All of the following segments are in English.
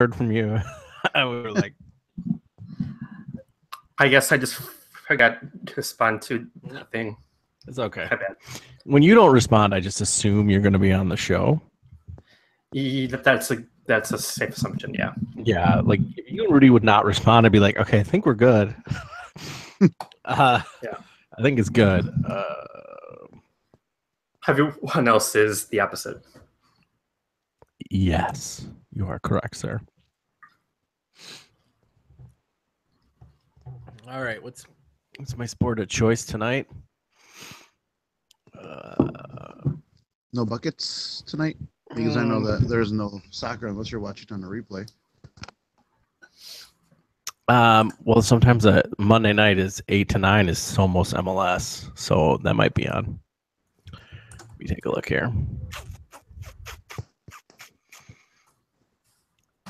heard from you. We were like, I guess I just forgot to respond to the thing. it's okay. My bad. When you don't respond, I just assume you're going to be on the show. That's a safe assumption, yeah. Yeah, like if you and Rudy would not respond, I'd be like, okay, I think we're good. Yeah. I think it's good. Everyone else is the opposite. Yes, you are correct, sir. All right, what's my sport of choice tonight? No buckets tonight? Because I know that there's no soccer unless you're watching on a replay. Well, sometimes a Monday night is 8 to 9 is almost MLS, so that might be on. Let me take a look here.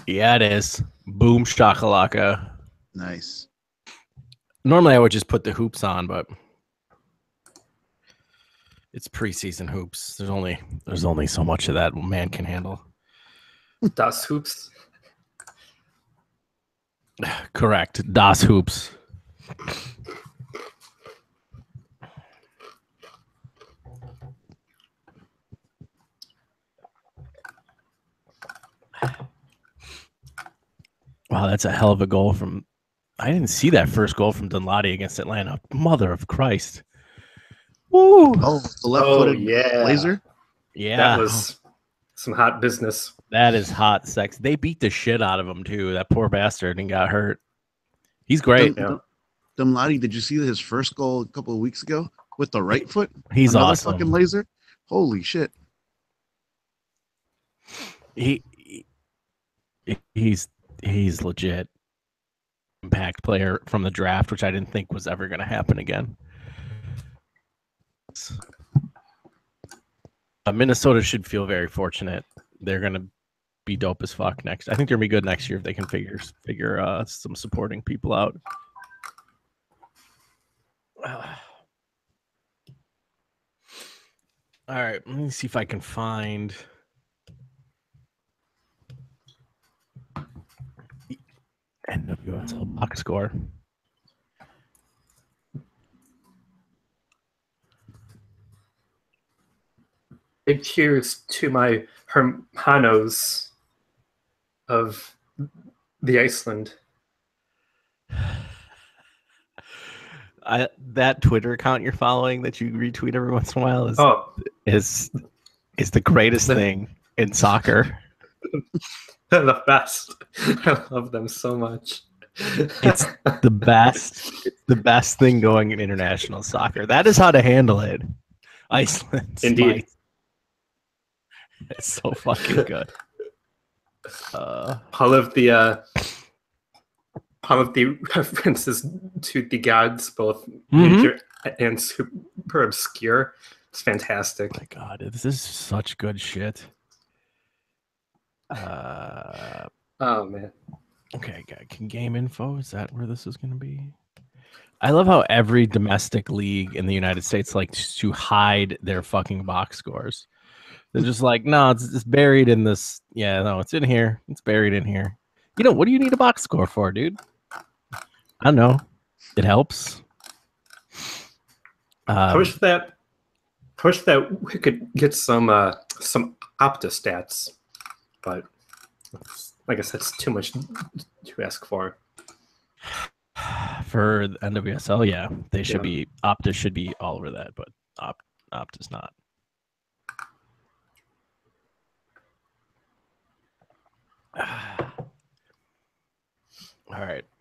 Yeah, it is. Boom shakalaka. Nice. Normally, I would just put the hoops on, but it's preseason hoops. There's only so much of that man can handle. Das Hoops. Correct. Das Hoops. Wow, that's a hell of a goal from... I didn't see that first goal from Dunladi against Atlanta. Mother of Christ. Woo! Oh, the left-footed laser? Yeah. That was some hot business. That is hot sex. They beat the shit out of him, too. That poor bastard and got hurt. He's great. Dunladi, did you see his first goal a couple of weeks ago with the right foot? He's Another awesome. Fucking laser? Holy shit. He's legit. Impact player from the draft, which I didn't think was ever going to happen again. Minnesota should feel very fortunate. They're going to be dope as fuck next. I think they're going to be good next year if they can figure some supporting people out. All right, let me see if I can find NWSL box score. Big cheers to my Hermanos of the Iceland. That Twitter account you're following that you retweet every once in a while is the greatest thing in soccer. They're the best. I love them so much. It's the best. It's the best thing going in international soccer. That is how to handle it. Iceland. Indeed. It's so fucking good. All of the references to the gods, both major and super obscure. It's fantastic. Oh my God, this is such good shit. Oh man. Okay, can game info, is that where this is going to be? I love how every domestic league in the United States likes to hide their fucking box scores. They're just like, no, it's buried in this. Yeah, no, it's in here. It's buried in here. You know, what do you need a box score for, dude? I don't know. It helps. I wish that we could get some Opta stats, but I guess that's too much to ask for. For the NWSL, yeah, they should be. Opta should be all over that, but Opta's not. All right. All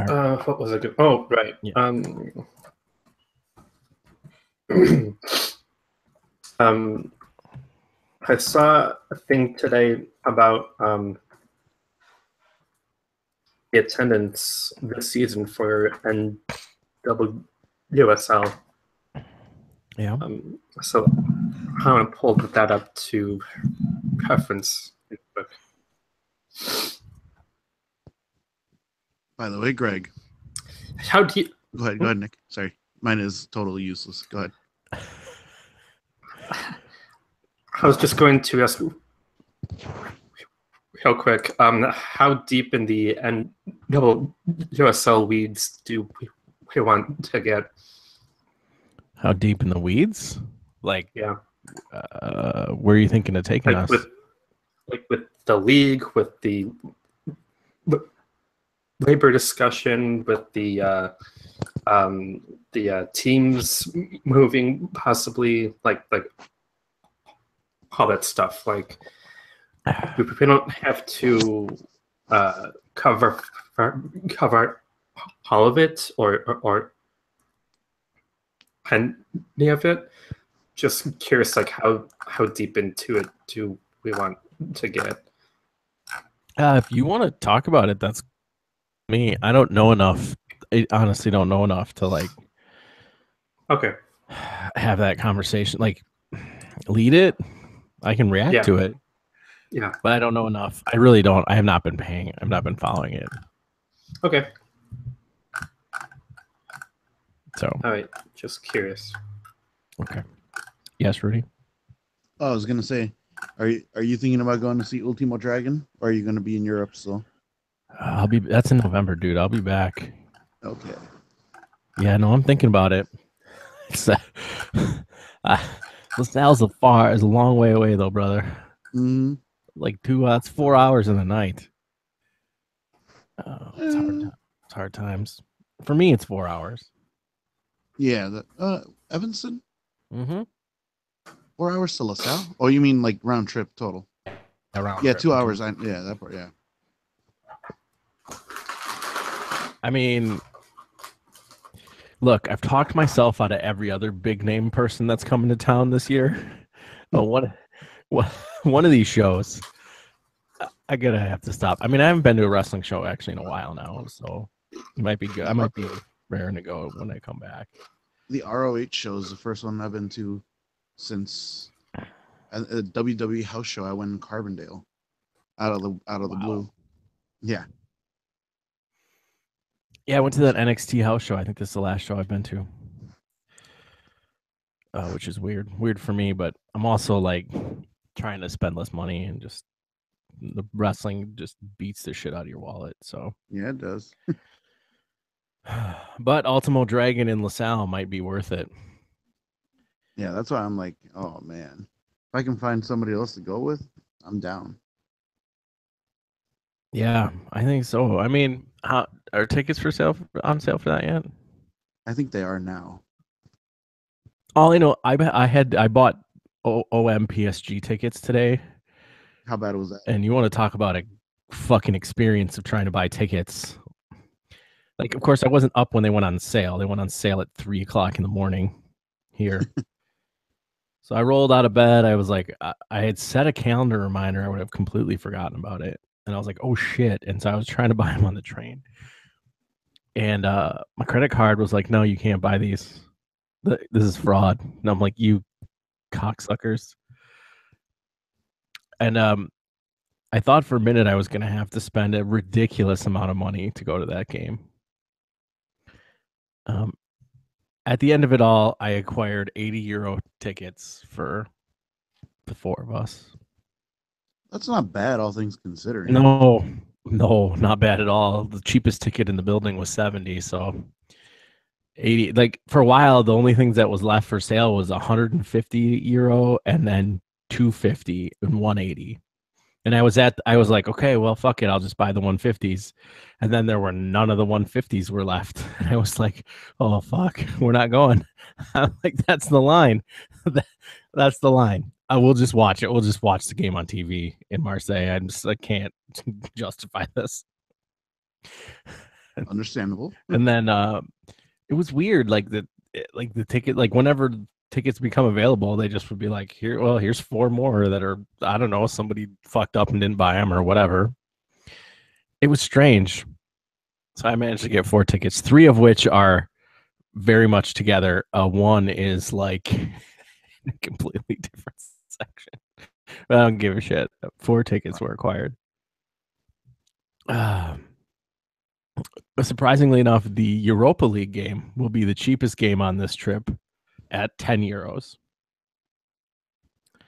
right. What was it? Oh, right. Yeah. I saw a thing today about the attendance this season for NWSL. Yeah. So I want to pull that up to reference. By the way, Greg. How do you? Go ahead, Nick. Sorry, mine is totally useless. Go ahead. I was just going to ask real quick. How deep in the USL weeds do we want to get? How deep in the weeds? Like, Yeah, where are you thinking of taking like us? with the league, with the labor discussion, with the teams moving, possibly like all that stuff. Like we don't have to cover all of it or any of it. Just curious, like how deep into it do we want to get? If you want to talk about it, that's me. I don't know enough. I honestly don't know enough to like Okay. have that conversation. Like, lead it. I can react to it. Yeah. But I don't know enough. I really don't. I have not been paying. I've not been following it. Okay. So. All right. Just curious. Okay. Yes, Rudy. Oh, I was gonna say, are you thinking about going to see Ultimo Dragon, or are you gonna be in Europe still? I'll be. That's in November, dude. I'll be back. Okay. Yeah, no, I'm thinking about it. It's LaSalle's is a long way away though, brother. Mm-hmm. Like it's 4 hours in the night. It's hard. It's hard times. For me, it's 4 hours. Yeah. Evanston. Mm-hmm. 4 hours to LaSalle? Oh, you mean like round trip total? Around. Yeah, 2 hours. Yeah, that part. Yeah. I mean, look, I've talked myself out of every other big name person that's coming to town this year. One of these shows, I gotta have to stop. I mean, I haven't been to a wrestling show actually in a while now, so it might be good. I might be raring to go when I come back. The ROH show is the first one I've been to since a WWE house show. I went in Carbondale, out of the blue. Yeah. Yeah, I went to that NXT house show. I think this is the last show I've been to. Which is weird. Weird for me, but I'm also like trying to spend less money and just the wrestling just beats the shit out of your wallet. So yeah, it does. But Ultimo Dragon in LaSalle might be worth it. Yeah, that's why I'm like, oh man. If I can find somebody else to go with, I'm down. Yeah, I think so. I mean, are tickets on sale for that yet? I think they are now. All I know, I bought OMPSG tickets today. How bad was that? And you want to talk about a fucking experience of trying to buy tickets? Like, of course, I wasn't up when they went on sale. They went on sale at 3:00 in the morning here. So I rolled out of bed. I was like, I had set a calendar reminder. I would have completely forgotten about it. And I was like, oh shit. And so I was trying to buy them on the train. And my credit card was like, no, you can't buy these. This is fraud. And I'm like, you cocksuckers. And I thought for a minute I was going to have to spend a ridiculous amount of money to go to that game. At the end of it all, I acquired €80 tickets for the four of us. That's not bad, all things considering. No, not bad at all. The cheapest ticket in the building was 70, so 80. Like for a while, the only things that was left for sale was €150 and then 250 and 180. And I was like, okay, well, fuck it, I'll just buy the 150s. And then there were none of the 150s were left. And I was like, oh fuck, we're not going. I'm like, that's the line. That's the line. I will just watch it. We'll just watch the game on TV in Marseille. I can't justify this. Understandable. And then it was weird, like the ticket, like whenever tickets become available, they just would be like, here's 4 more that are, I don't know, somebody fucked up and didn't buy them or whatever. It was strange. So I managed to get 4 tickets, 3 of which are very much together. One is like a completely different section. But I don't give a shit. 4 tickets were acquired. But surprisingly enough, the Europa League game will be the cheapest game on this trip at €10.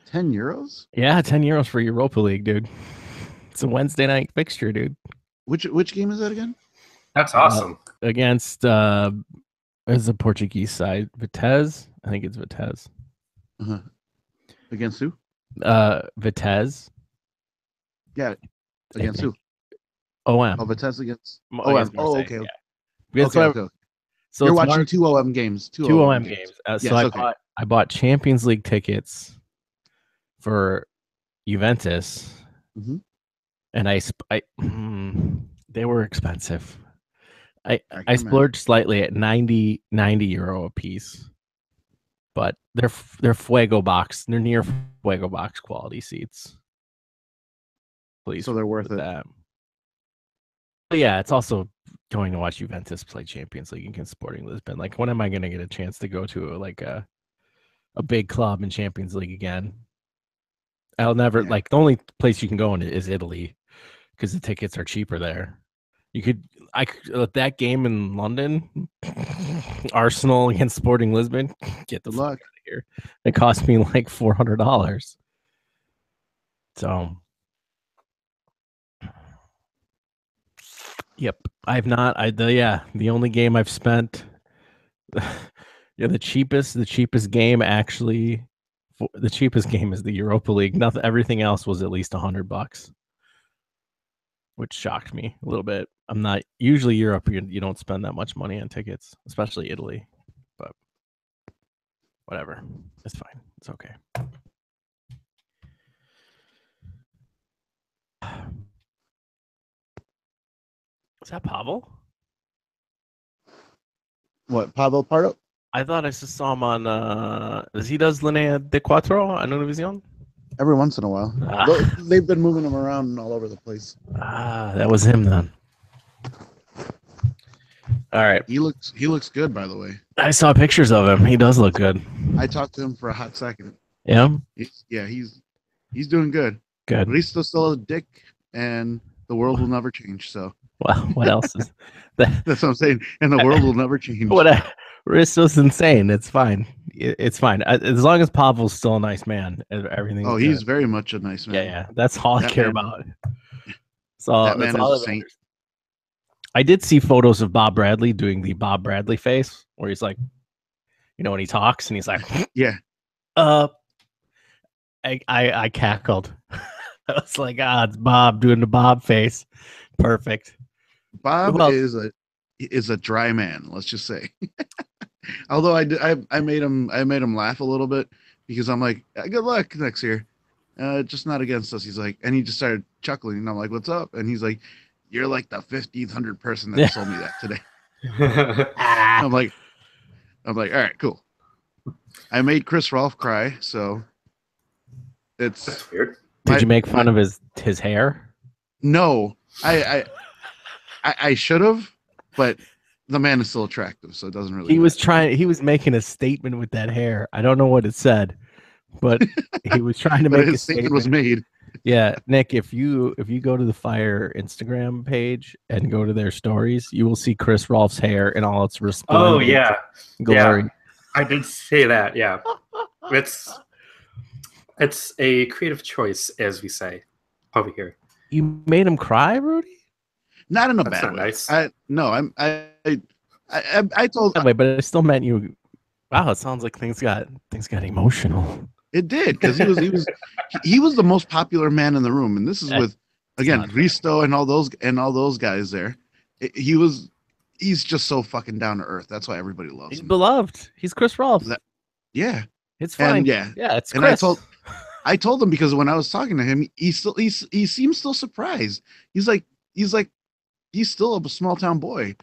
10 euros? Yeah, €10 for Europa League, dude. It's a Wednesday night fixture, dude. Which game is that again? That's awesome. Against as a Portuguese side, Vitesse. I think it's Vitesse. Uh-huh. Against who? Vitesse. Yeah. Against who? OM. Oh, Vitesse against Against OM. Marseille, Oh, okay. Yeah. Okay. So you're it's watching 2 OM games. 2 OM games. So Yes, I bought Champions League tickets for Juventus, and they were expensive. I splurged slightly at 90 euro a piece, but they're Fuego box. They're near Fuego box quality seats. Please, so they're worth it. That. But yeah, it's also going to watch Juventus play Champions League against Sporting Lisbon. Like, when am I going to get a chance to go to a big club in Champions League again? I'll never the only place you can go in is Italy because the tickets are cheaper there. That game in London, Arsenal against Sporting Lisbon. Get the fuck out of here! It cost me like $400. So, yep, I've not. The only game I've spent. The cheapest game actually. The cheapest game is the Europa League. Nothing. Everything else was at least $100, which shocked me a little bit. I'm not usually Europe. You don't spend that much money on tickets, especially Italy. But whatever, it's fine. It's okay. Is that Pavel? What, Pavel Pardo? I thought I just saw him on. He does Linea de Cuatro on Univision? Every once in a while. They've been moving him around all over the place. That was him then. All right. He looks good, by the way. I saw pictures of him. He does look good. I talked to him for a hot second. Yeah? He's doing good. Good. But he's still a dick, and the world will never change. So. Well, what else is that? That's what I'm saying. And the world will never change. Risto's insane. It's fine. It's fine. As long as Pavel's still a nice man, everything's good. He's very much a nice man. Yeah. That's all I care about. That man is a saint. I did see photos of Bob Bradley doing the Bob Bradley face, where he's like, when he talks and he's like, yeah. I cackled. I was like, it's Bob doing the Bob face. Perfect. Bob is a dry man, let's just say. Although I made him laugh a little bit because I'm like, good luck next year. Just not against us. He's like, and he just started chuckling, and I'm like, what's up? And he's like, you're like the 1500th person that told me that today. I'm like, all right, cool. I made Chris Rolfe cry, so that's weird. Did you make fun of his hair? No, I should have, but the man is still attractive, so it doesn't really. He was making a statement with that hair. I don't know what it said, but he was trying to make his statement was made. Yeah, Nick, if you go to the Fire Instagram page and go to their stories, you will see Chris Rolfe's hair in all its resplendent glory. Yeah, I did say that. Yeah, it's a creative choice, as we say over here. You made him cry, Rudy? Not in a bad way. Nice. I told. But it still meant you. Wow, it sounds like things got emotional. It did, because he was the most popular man in the room, and this is with again Risto and all those guys there. He's just so fucking down to earth. That's why everybody loves him. He's beloved. He's Chris Rolfe. Yeah, it's fine. And it's and Chris. I told him because when I was talking to him, he seems still surprised. He's like he's still a small town boy,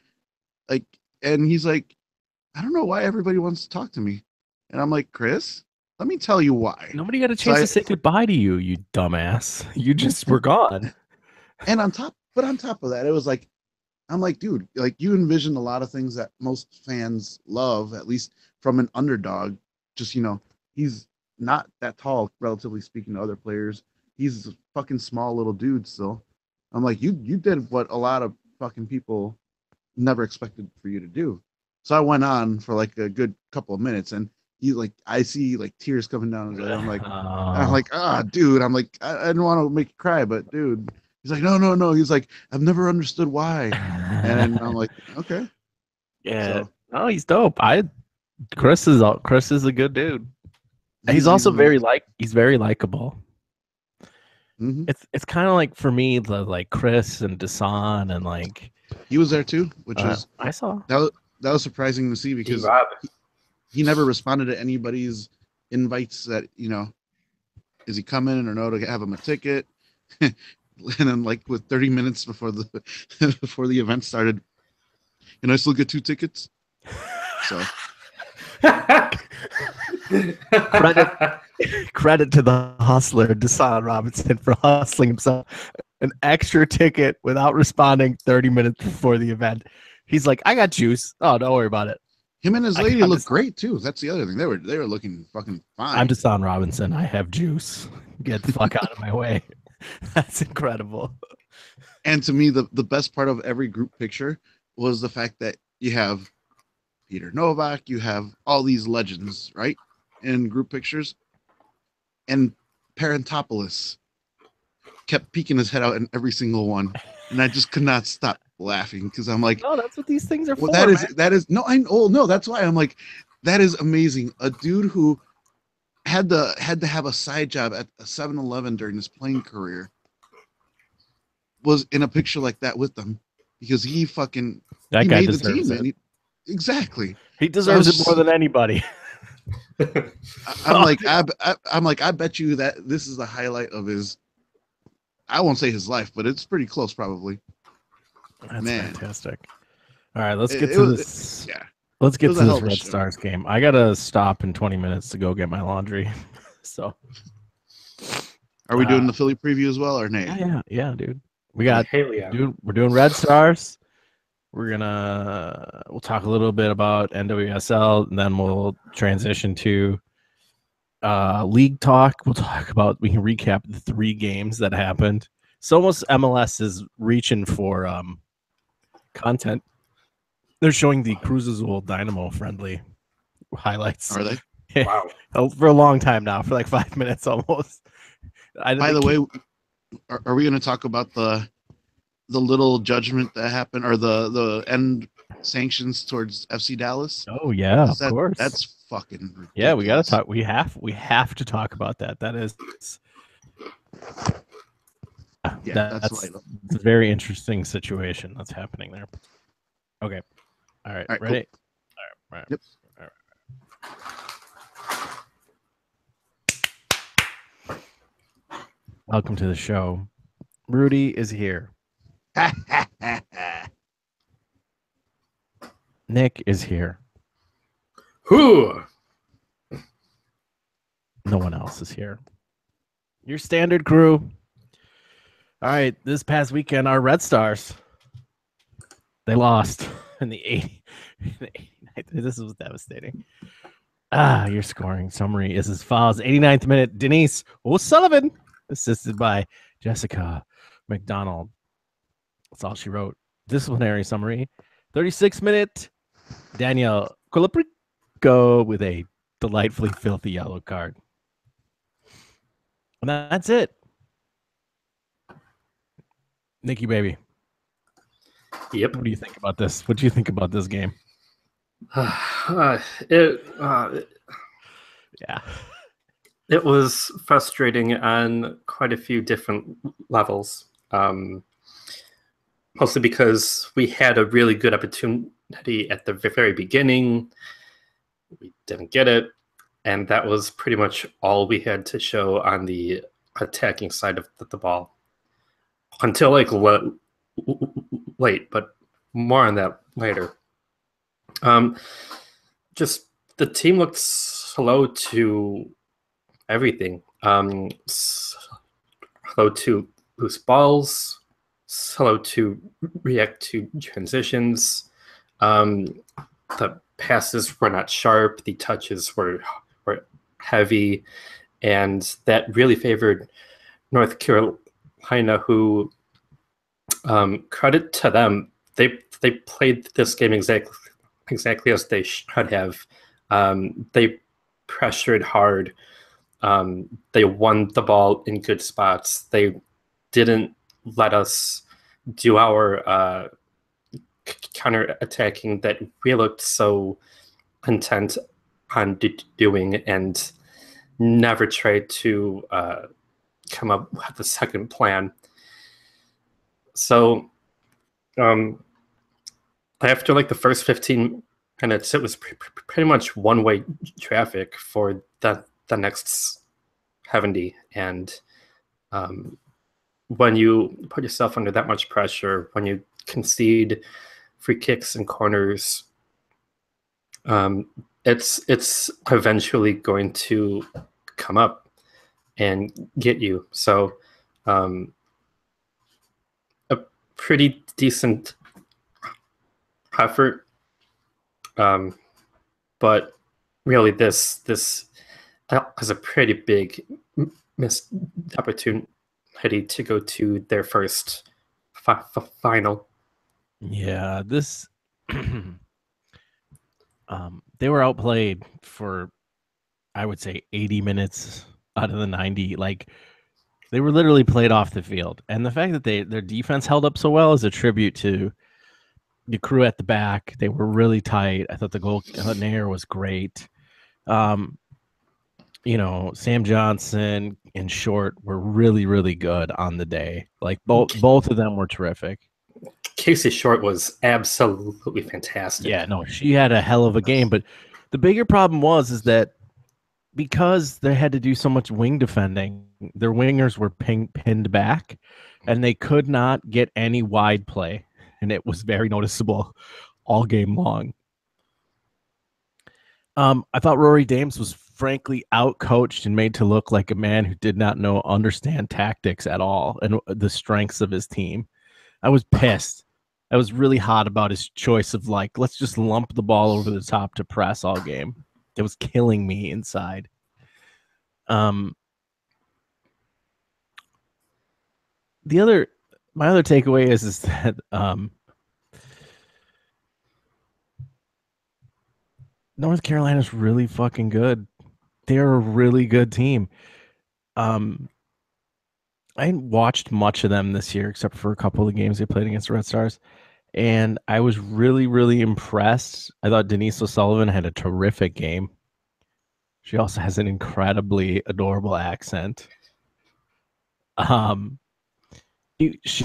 and he's like, I don't know why everybody wants to talk to me, and I'm like, Chris, let me tell you why. Nobody got a chance to say goodbye to you, you dumbass. You just were gone. And on top of that, it was like, I'm like, dude, like you envisioned a lot of things that most fans love, at least from an underdog. Just he's not that tall, relatively speaking to other players. He's a fucking small little dude still. I'm like, you did what a lot of fucking people never expected for you to do. So I went on for like a good couple of minutes, and he like I see like tears coming down his eyes. I'm like, dude. I'm like, I didn't want to make you cry, but dude. He's like, no. He's like, I've never understood why. And I'm like, okay. Yeah. So, Oh, he's dope. Chris is a good dude. He's also he's very likable. Mm-hmm. It's kind of like for me the like Chris and Desan and like he was there too, which was I saw that was surprising to see because he never responded to anybody's invites that, is he coming or no to have him a ticket. And then like with 30 minutes before the before the event started, and I still get 2 tickets. So credit to the hustler Desan Robinson for hustling himself an extra ticket without responding 30 minutes before the event. He's like, I got juice. Oh, don't worry about it. Him and his lady look great too. That's the other thing. They were looking fucking fine. I'm Desan Robinson. I have juice. Get the fuck out of my way. That's incredible. And to me, the best part of every group picture was the fact that you have Peter Novak, you have all these legends, right, in group pictures. And Parentopoulos kept peeking his head out in every single one. And I just could not stop laughing because I'm like, no, that's what these things are for. That is no, I oh no, that's why I'm like, that is amazing. A dude who had to have a side job at a 7-Eleven during his playing career was in a picture like that with them because he fucking that he guy made the deserves team. it. Exactly. He deserves it more than anybody. I'm like, I bet you that this is the highlight of his. I won't say his life, but it's pretty close, probably. That's fantastic. All right, let's get this. Yeah, let's get to this Red Stars game. I gotta stop in 20 minutes to go get my laundry. So, are we doing the Philly preview as well, or nay? Yeah, dude. We got dude. We're doing Red Stars. We'll talk a little bit about NWSL, and then we'll transition to league talk. We can recap the 3 games that happened. It's almost MLS is reaching for content. They're showing the Cruz Azul Dynamo friendly highlights. Are they? Wow. For a long time now, for like 5 minutes almost. By the way, are we going to talk about the little judgment that happened, or the end sanctions towards FC Dallas? Oh yeah, of course. That's fucking ridiculous. Yeah, we got to talk. We have to talk about that. That is. Yeah, that's a very interesting situation that's happening there. Okay. All right. Ready? Cool. All right. Yep. All right. Welcome to the show. Rudy is here. Nick is here. Who? No one else is here. Your standard crew. All right, this past weekend, our Red Stars, they lost in the 89th. This was devastating. Your scoring summary is as follows. 89th minute, Denise O'Sullivan, assisted by Jessica McDonald. That's all she wrote. Disciplinary summary. 36th minute, Danielle Colaprico with a delightfully filthy yellow card. And that's it. Nikki, baby. Yep. What do you think about this? What do you think about this game? Yeah. It was frustrating on quite a few different levels. Mostly because we had a really good opportunity at the very beginning. We didn't get it. And that was pretty much all we had to show on the attacking side of the ball. Until like late, but more on that later. Just the team looked slow to everything. Slow to loose balls, slow to react to transitions. The passes were not sharp. The touches were heavy, and that really favored North Carolina, who, credit to them, they played this game exactly as they should have. They pressured hard. They won the ball in good spots. They didn't let us do our counter attacking that we looked so intent on doing, and never tried to come up with a second plan. So after like the first 15 minutes, it was pretty much one-way traffic for the next 70. And when you put yourself under that much pressure, when you concede free kicks and corners, it's eventually going to come up and get you. So a pretty decent effort, but really this has a pretty big missed opportunity to go to their first final. Yeah, this they were outplayed for, I would say, 80 minutes out of the 90. Like, they were literally played off the field, and the fact that their defense held up so well is a tribute to the crew at the back. They were really tight. I thought the goal Nair was great. You know, Sam Johnson and Short were really, really good on the day. Like both of them were terrific. Casey Short was absolutely fantastic. Yeah, no, she had a hell of a game. But the bigger problem is that because they had to do so much wing defending, their wingers were pinned back, and they could not get any wide play. And it was very noticeable all game long. I thought Rory Dames was frankly outcoached and made to look like a man who did not understand tactics at all and the strengths of his team. I was pissed. I was really hot about his choice of, like, let's just lump the ball over the top to press all game. It was killing me inside. My other takeaway is that North Carolina's really fucking good. They're a really good team. I hadn't watched much of them this year except for a couple of games they played against the Red Stars, and I was really, really impressed. I thought Denise O'Sullivan had a terrific game. She also has an incredibly adorable accent. She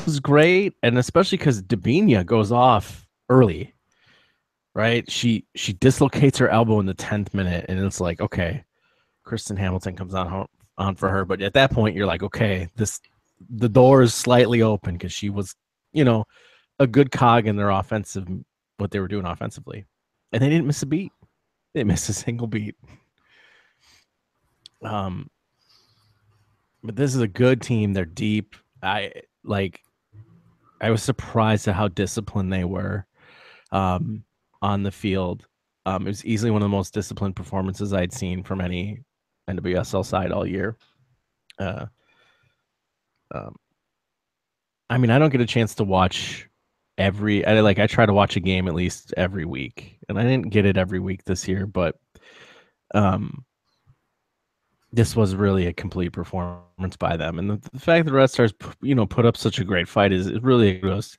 was great, and especially because Dabinia goes off early, right? She dislocates her elbow in the 10th minute, and it's like, okay, Kristen Hamilton comes on for her. But at that point, you're like, okay, the door is slightly open because she was, a good cog in their offensive, what they were doing offensively, and they didn't miss a beat. They didn't miss a single beat. But this is a good team. They're deep. I was surprised at how disciplined they were on the field. It was easily one of the most disciplined performances I'd seen from any NWSL side all year. I mean, I don't get a chance to watch I try to watch a game at least every week, and I didn't get it every week this year, but this was really a complete performance by them. And the fact that the Red Stars, put up such a great fight is really goes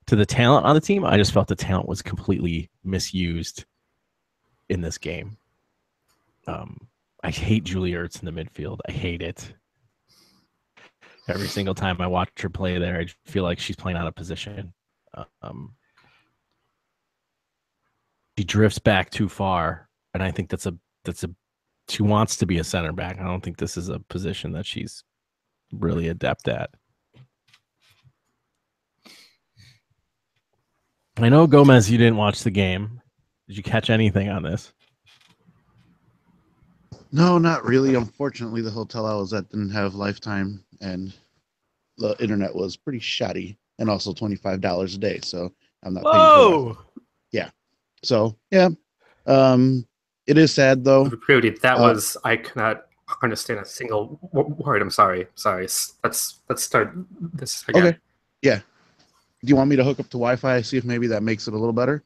to the talent on the team. I just felt the talent was completely misused in this game. I hate Julie Ertz in the midfield. I hate it. Every single time I watch her play there, I feel like she's playing out of position. She drifts back too far, and I think she wants to be a center back. I don't think this is a position that she's really adept at. I know, Gomez, you didn't watch the game. Did you catch anything on this? No, not really. Unfortunately, the hotel I was at didn't have Lifetime, and the internet was pretty shoddy, and also $25 a day. So I'm not paying for it. Yeah. So yeah. It is sad though. Rudy, that was I cannot understand a single word. I'm sorry. Let's start this again. Okay. Yeah. Do you want me to hook up to Wi-Fi? See if maybe that makes it a little better.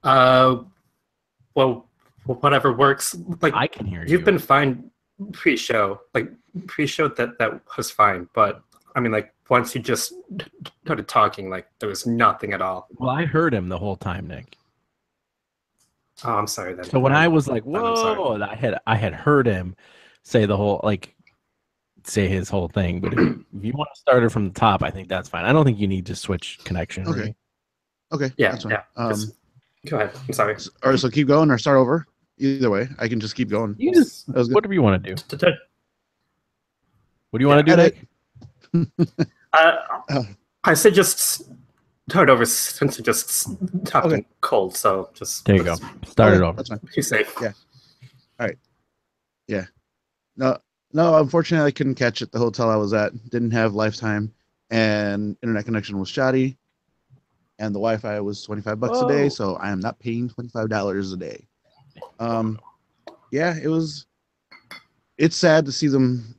Well, whatever works. Like I can hear you. You've been fine pre-show. Like pre-show that was fine, but I mean, like once you just started talking, like there was nothing at all. Well, I heard him the whole time, Nick. Oh, I'm sorry. Then. So when I was like, "Whoa," I had heard him say the whole say his whole thing. But if you want to start it from the top, I think that's fine. I don't think you need to switch connection. Okay. Really. Okay. Yeah. That's fine. Yeah. Go ahead. I'm sorry. All right. So keep going or start over. Either way, I can just keep going. You just whatever you want to do. What do you want to do, Nick? I said just start over since it just stopped cold. So just there you go. Start it over. That's fine. Be safe. Yeah. All right. Yeah. No. Unfortunately, I couldn't catch it. The hotel I was at didn't have Lifetime, and internet connection was shoddy, and the Wi-Fi was $25 a day. So I am not paying $25 a day. Yeah, it's sad to see them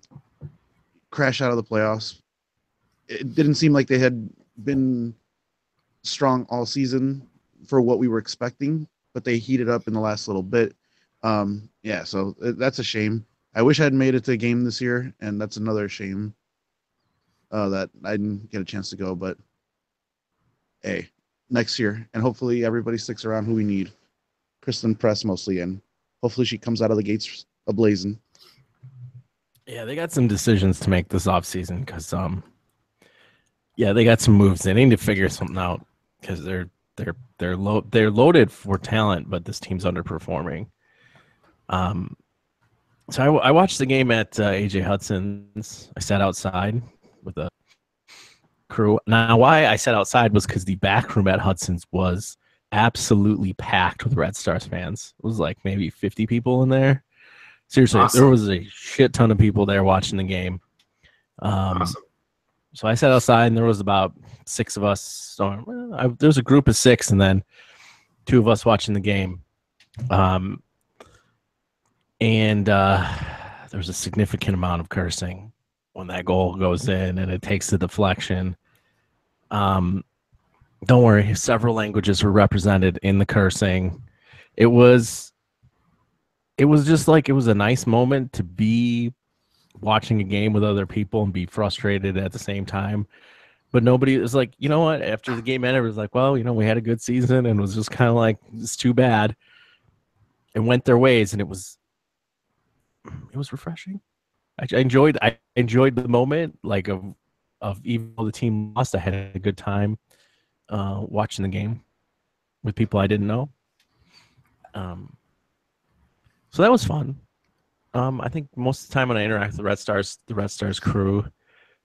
crash out of the playoffs. It didn't seem like they had been strong all season for what we were expecting, but they heated up in the last little bit. Yeah, so that's a shame. I wish I had made it to a game this year, and that's another shame that I didn't get a chance to go, but hey, next year, and hopefully everybody sticks around who we need. Kristen Press mostly, and hopefully she comes out of the gates ablazing. Yeah, they got some decisions to make this offseason because yeah, they got some moves. They need to figure something out because they're loaded for talent, but this team's underperforming. So I watched the game at AJ Hudson's. I sat outside with a crew. Now, why I sat outside was because the back room at Hudson's was absolutely packed with Red Stars fans. It was like maybe 50 people in there. Seriously, awesome. There was a shit ton of people there watching the game. Awesome. So I sat outside, and there was about 6 of us. So there was a group of 6, and then 2 of us watching the game. And there was a significant amount of cursing when that goal goes in, and it takes the deflection. Don't worry, several languages were represented in the cursing. It was just like it was a nice moment to be watching a game with other people and be frustrated at the same time. But nobody was like, you know what? After the game ended, it was like, well, we had a good season, and it was just kind of like, it's too bad. It went their ways, and it was refreshing. I enjoyed the moment, like of even though the team lost, I had a good time watching the game with people I didn't know. So that was fun. I think most of the time when I interact with the Red Stars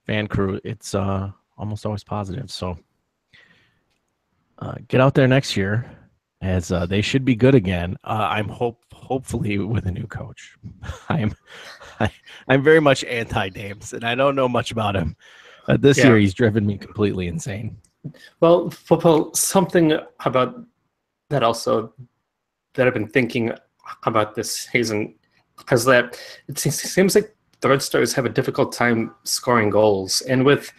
fan crew, it's almost always positive. So get out there next year, as they should be good again. I'm hopefully with a new coach. I'm very much anti-Dames, and I don't know much about him. This year, he's driven me completely insane. Well, something about that also that I've been thinking about this season is that it seems like the Red Stars have a difficult time scoring goals, and with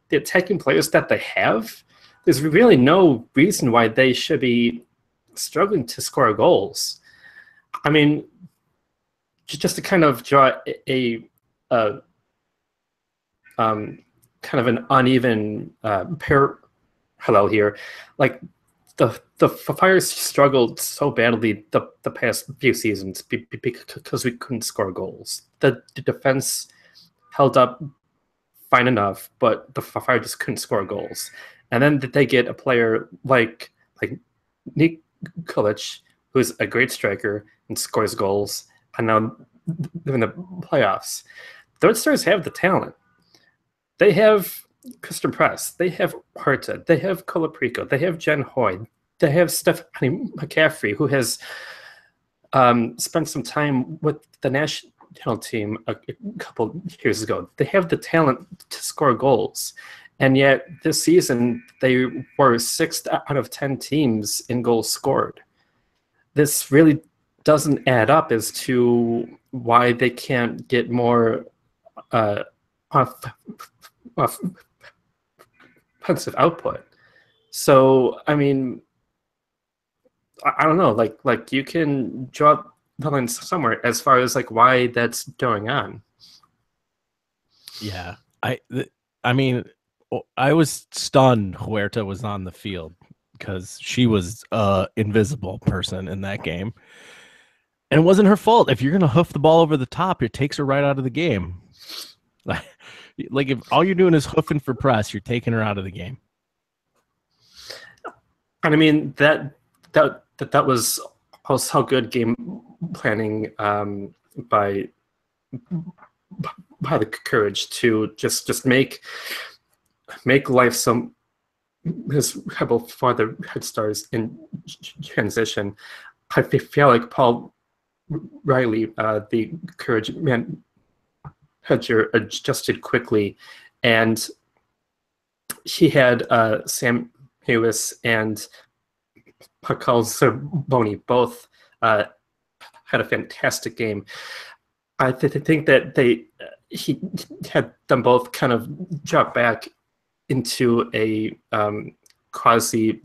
the attacking players that they have, there's really no reason why they should be struggling to score goals. I mean, just to kind of draw a kind of an uneven parallel here, like the Fires struggled so badly the past few seasons because we couldn't score goals. The defense held up fine enough, but the Fire just couldn't score goals. And then they get a player like Nikolic, who's a great striker and scores goals, and now they're in the playoffs. The Red Stars have the talent. They have Kristen Press, they have Herta, they have Colaprico, they have Jen Hoy, they have Stephanie McCaffrey, who has spent some time with the national team a couple years ago. They have the talent to score goals. And yet this season, they were 6th out of 10 teams in goals scored. This really doesn't add up as to why they can't get more offensive output. So, I mean, I don't know, like you can draw the line somewhere as far as like why that's going on. Yeah, I mean, I was stunned Huerta was on the field because she was invisible person in that game, and it wasn't her fault. If you're gonna hoof the ball over the top, it takes her right out of the game. Like if all you're doing is hoofing for press, you're taking her out of the game. And I mean that was also good game planning by the Courage to just make life so miserable for the Red Stars in transition. I feel like Paul Riley, the Courage manager, adjusted quickly, and he had Sam Hewis and Pascal Zerboni both had a fantastic game. I think that he had them both kind of drop back into a quasi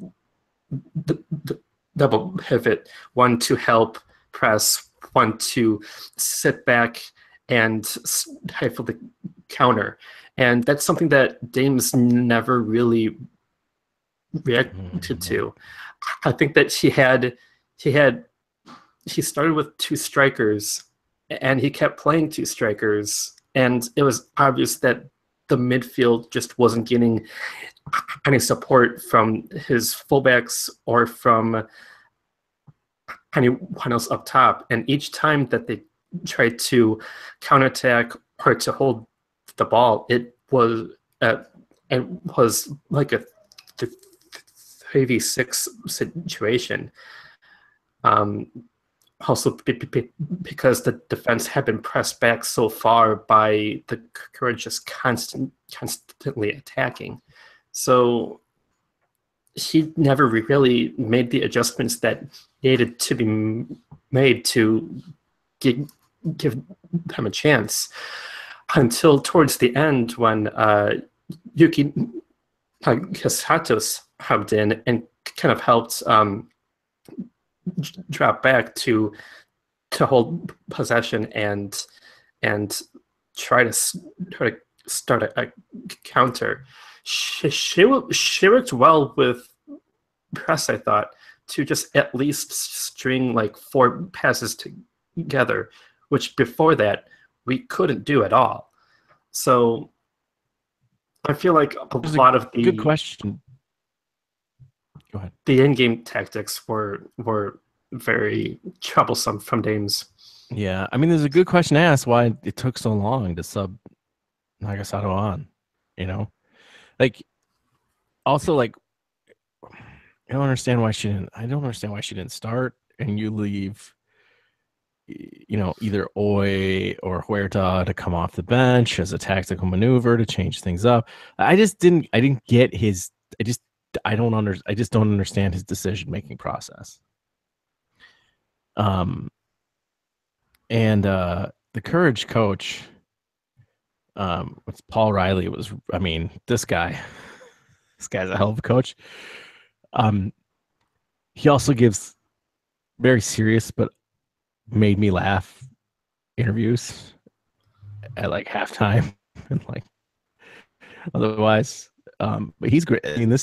double pivot, one to help press, one to sit back and stifle the counter. And that's something that Dames never really reacted to. I think that he started with two strikers and he kept playing two strikers, and it was obvious that the midfield just wasn't getting any support from his fullbacks or from anyone else up top. And each time that they tried to counterattack or to hold the ball, it was like a 3v6 situation. Also because the defense had been pressed back so far by the Courage just constantly attacking. So he never really made the adjustments that needed to be made to give them a chance until towards the end when Yuki Kasatos hubbed in and kind of helped drop back to hold possession and try to start a counter. She worked well with press, I thought, to just at least string like 4 passes together, which before that we couldn't do at all. So I feel like a lot of the good question. Go ahead. The in-game tactics were very troublesome from Dames. Yeah, I mean, there's a good question to ask why it took so long to sub Nagasato on. You know, like also like I don't understand why she didn't start, and you leave, you know, either Oi or Huerta to come off the bench as a tactical maneuver to change things up. I just didn't get his. I just don't understand his decision-making process. And the Courage coach, it's Paul Riley, was, I mean, this guy's a hell of a coach. He also gives very serious but made me laugh interviews at like halftime and like otherwise. But he's great. I mean,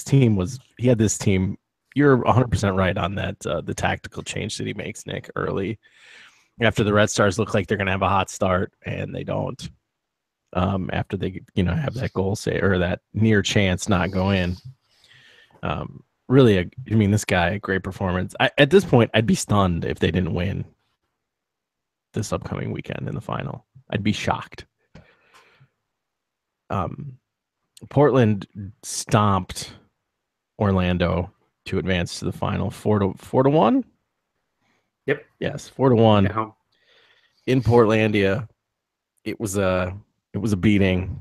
he had this team. You're 100% right on that. The tactical change that he makes, Nick, early after the Red Stars look like they're going to have a hot start and they don't. After they, you know, have that goal or that near chance not go in. Really, I mean, this guy, great performance. At this point, I'd be stunned if they didn't win this upcoming weekend in the final. I'd be shocked. Portland stomped Orlando to advance to the final 4-1. Yep. Yes, 4-1. Yeah. In Portlandia. It was a beating.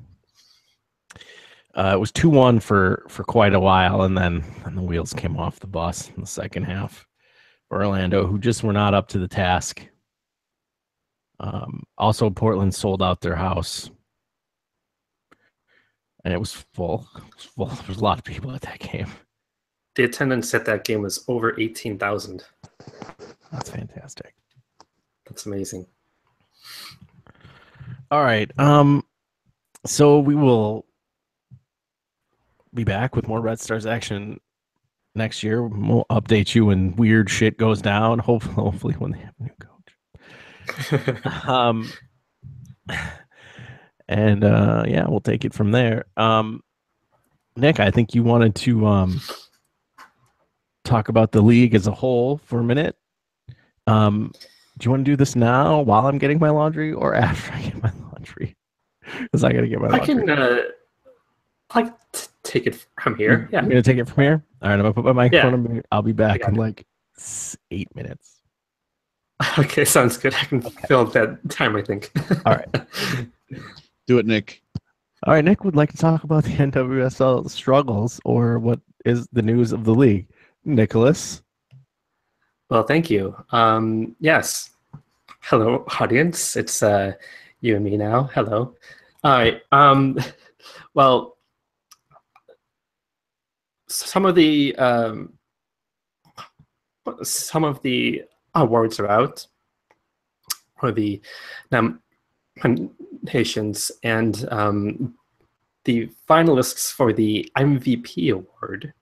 It was 2-1 for quite a while, and then the wheels came off the bus in the second half. Orlando, who just were not up to the task. Also, Portland sold out their house, and it was full. It was full. There was a lot of people at that game. The attendance at that game was over 18,000. That's fantastic. That's amazing. All right. So we will be back with more Red Stars action next year. We'll update you when weird shit goes down. Hopefully when they have a new coach. And yeah, we'll take it from there. Nick, I think you wanted to talk about the league as a whole for a minute. Do you want to do this now while I'm getting my laundry or after I get my laundry? Because I got to get my laundry. I can take it from here. Yeah. You're going to take it from here? All right, I'm going to put my microphone on mute. I'll be back in like 8 minutes. Okay, sounds good. I can fill that time, I think. All right. Do it, Nick. All right, Nick would like to talk about the NWSL struggles or what is the news of the league. Nicholas. Well, thank you. Yes. Hello, audience. It's you and me now. Hello. All right. Well, some of the awards are out, or the nominations, and the finalists for the MVP award,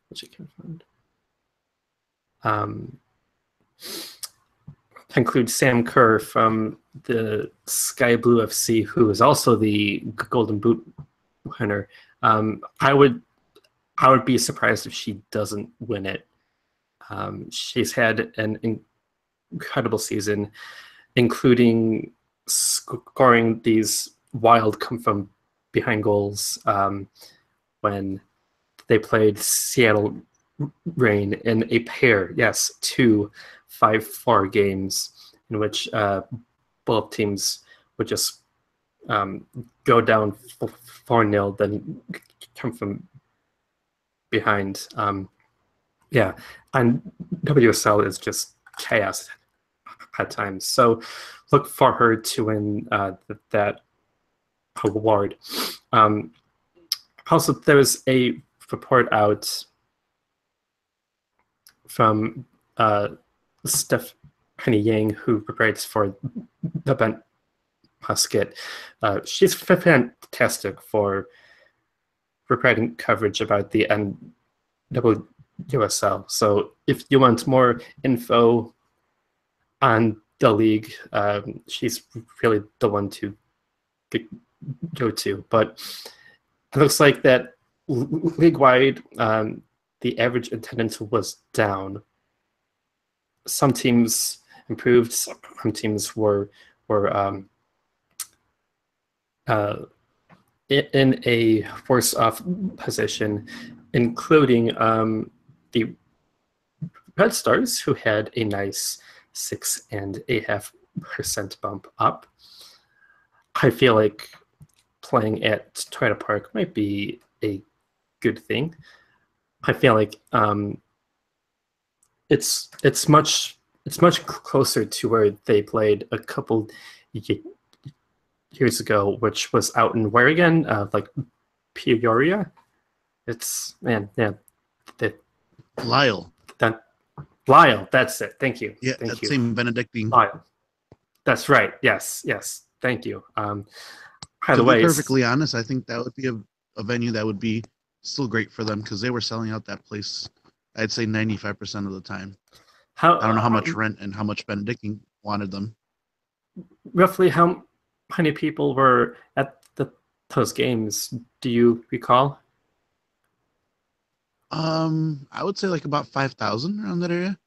which I can't find, includes Sam Kerr from the Sky Blue FC, who is also the Golden Boot winner. I would be surprised if she doesn't win it. She's had an incredible season, including scoring these wild come from behind goals when they played Seattle Reign in a pair, 2 5-4 games in which both teams would just go down 4-0, then come from behind. And WSL is just chaos at times. So look for her to win that award. Also, there was a report out from Stephanie Yang, who writes for the Bent Musket. She's fantastic for providing coverage about the NWSL. So if you want more info on the league, she's really the one to go to. But it looks like that league-wide, the average attendance was down. Some teams improved, some teams were in a worse-off position, including the Red Stars, who had a nice 6.5% bump up. I feel like playing at Toyota Park might be a good thing. I feel like it's much closer to where they played a couple years ago, which was out in where again? Like Peoria. It's Lyle. Lyle. That's it. Thank you. Yeah, Thank you. Same Benedictine. Lyle. That's right. Yes. Thank you. By to the way, be perfectly honest, I think that would be a venue that would be still great for them because they were selling out that place, I'd say 95% of the time. I don't know how much rent and how much Benedictine wanted them. Roughly how many people were at those games? Do you recall? I would say like about 5,000 around that area.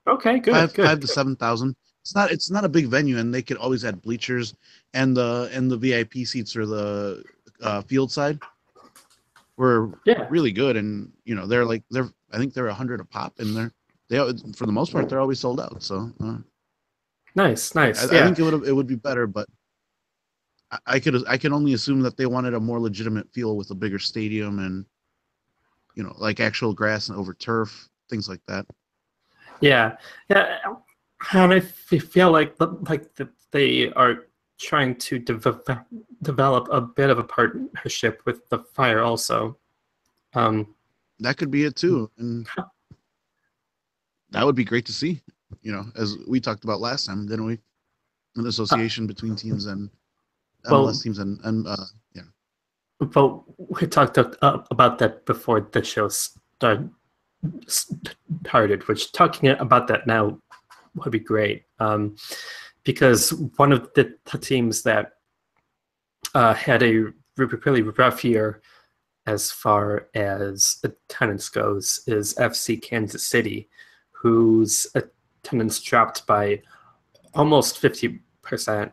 Okay, good. 5 to 7,000. It's not a big venue, and they could always add bleachers, and the VIP seats or the field side were really good, and they're I think they're 100 a pop, and they for the most part they're always sold out. So nice. I think it would be better, but I can only assume that they wanted a more legitimate feel with a bigger stadium and like actual grass and over turf things like that. Yeah, and I feel like they are trying to develop a bit of a partnership with the Fire also. That could be it too, and that would be great to see. As we talked about last time, didn't we? An association between teams and well, MLS teams and yeah. But we talked about that before the show started, which talking about that now would be great. Because one of the teams that had a really rough year as far as attendance goes is FC Kansas City, whose attendance dropped by almost 50%.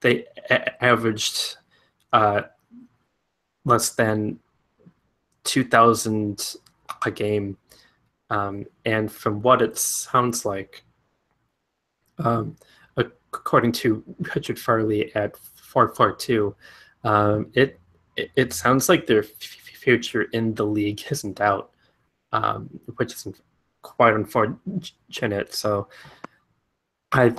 They averaged less than 2,000 a game, and from what it sounds like, according to Richard Farley at 442, it sounds like their future in the league isn't out, which is quite unfortunate. So I'm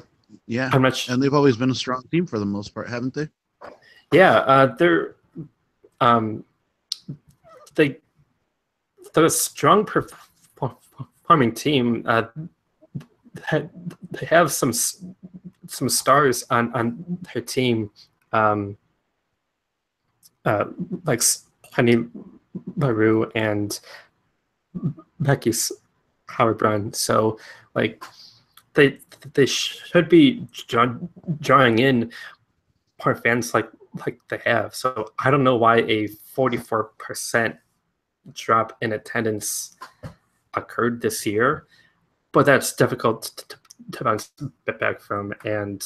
not and they've always been a strong team for the most part, haven't they? Yeah, they're a strong performing team. They have some stars on their team, like Honey Baru and Becky Howard. So, like, they should be drawing in more fans like they have. So I don't know why a 44% drop in attendance occurred this year, but that's difficult to bounce back from. And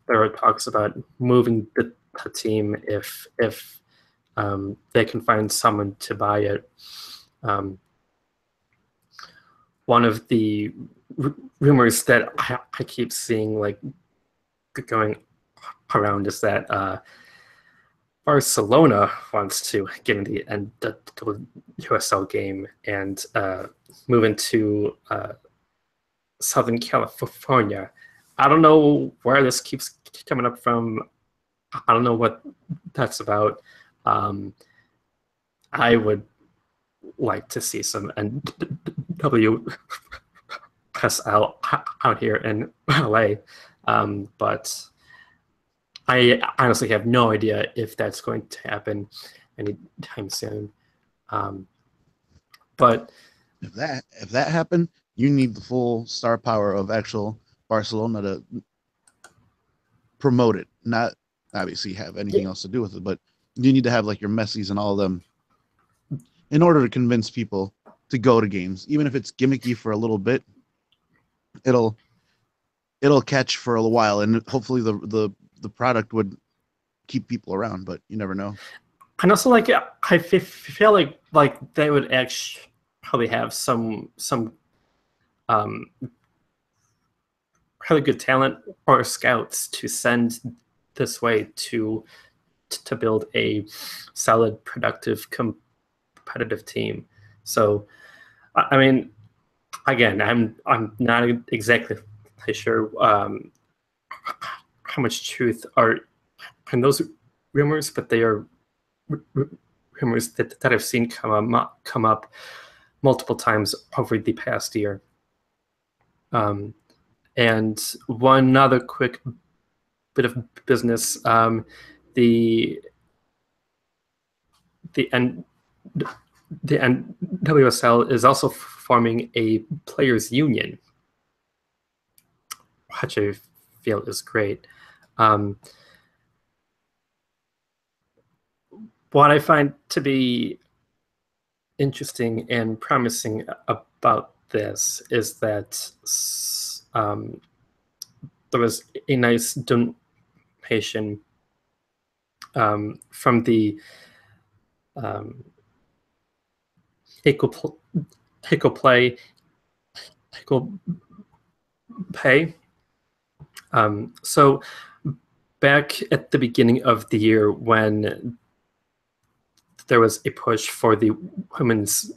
there are talks about moving the team if they can find someone to buy it. One of the rumors that I keep seeing like going around is that Barcelona wants to get in the USL game and move into Southern California. I don't know where this keeps coming up from. I don't know what that's about. I would like to see some NWSL out here in LA, but I honestly have no idea if that's going to happen anytime soon. But if that happened, you need the full star power of actual Barcelona to promote it, not obviously have anything else to do with it, but you need to have like your Messis and all of them in order to convince people to go to games, even if it's gimmicky for a little bit. It'll catch for a while, and hopefully the product would keep people around, but you never know. And also, like, I feel like they would actually probably have some really good talent or scouts to send this way to build a solid, productive, competitive team. So, I mean, again, I'm not exactly sure how much truth are in those rumors, but they are rumors that I've seen come up multiple times over the past year. And one other quick bit of business: the NWSL is also forming a players' union, which I feel is great. What I find to be interesting and promising about this is that there was a nice donation from the Equal Play, Equal Pay. So back at the beginning of the year, when there was a push for the women's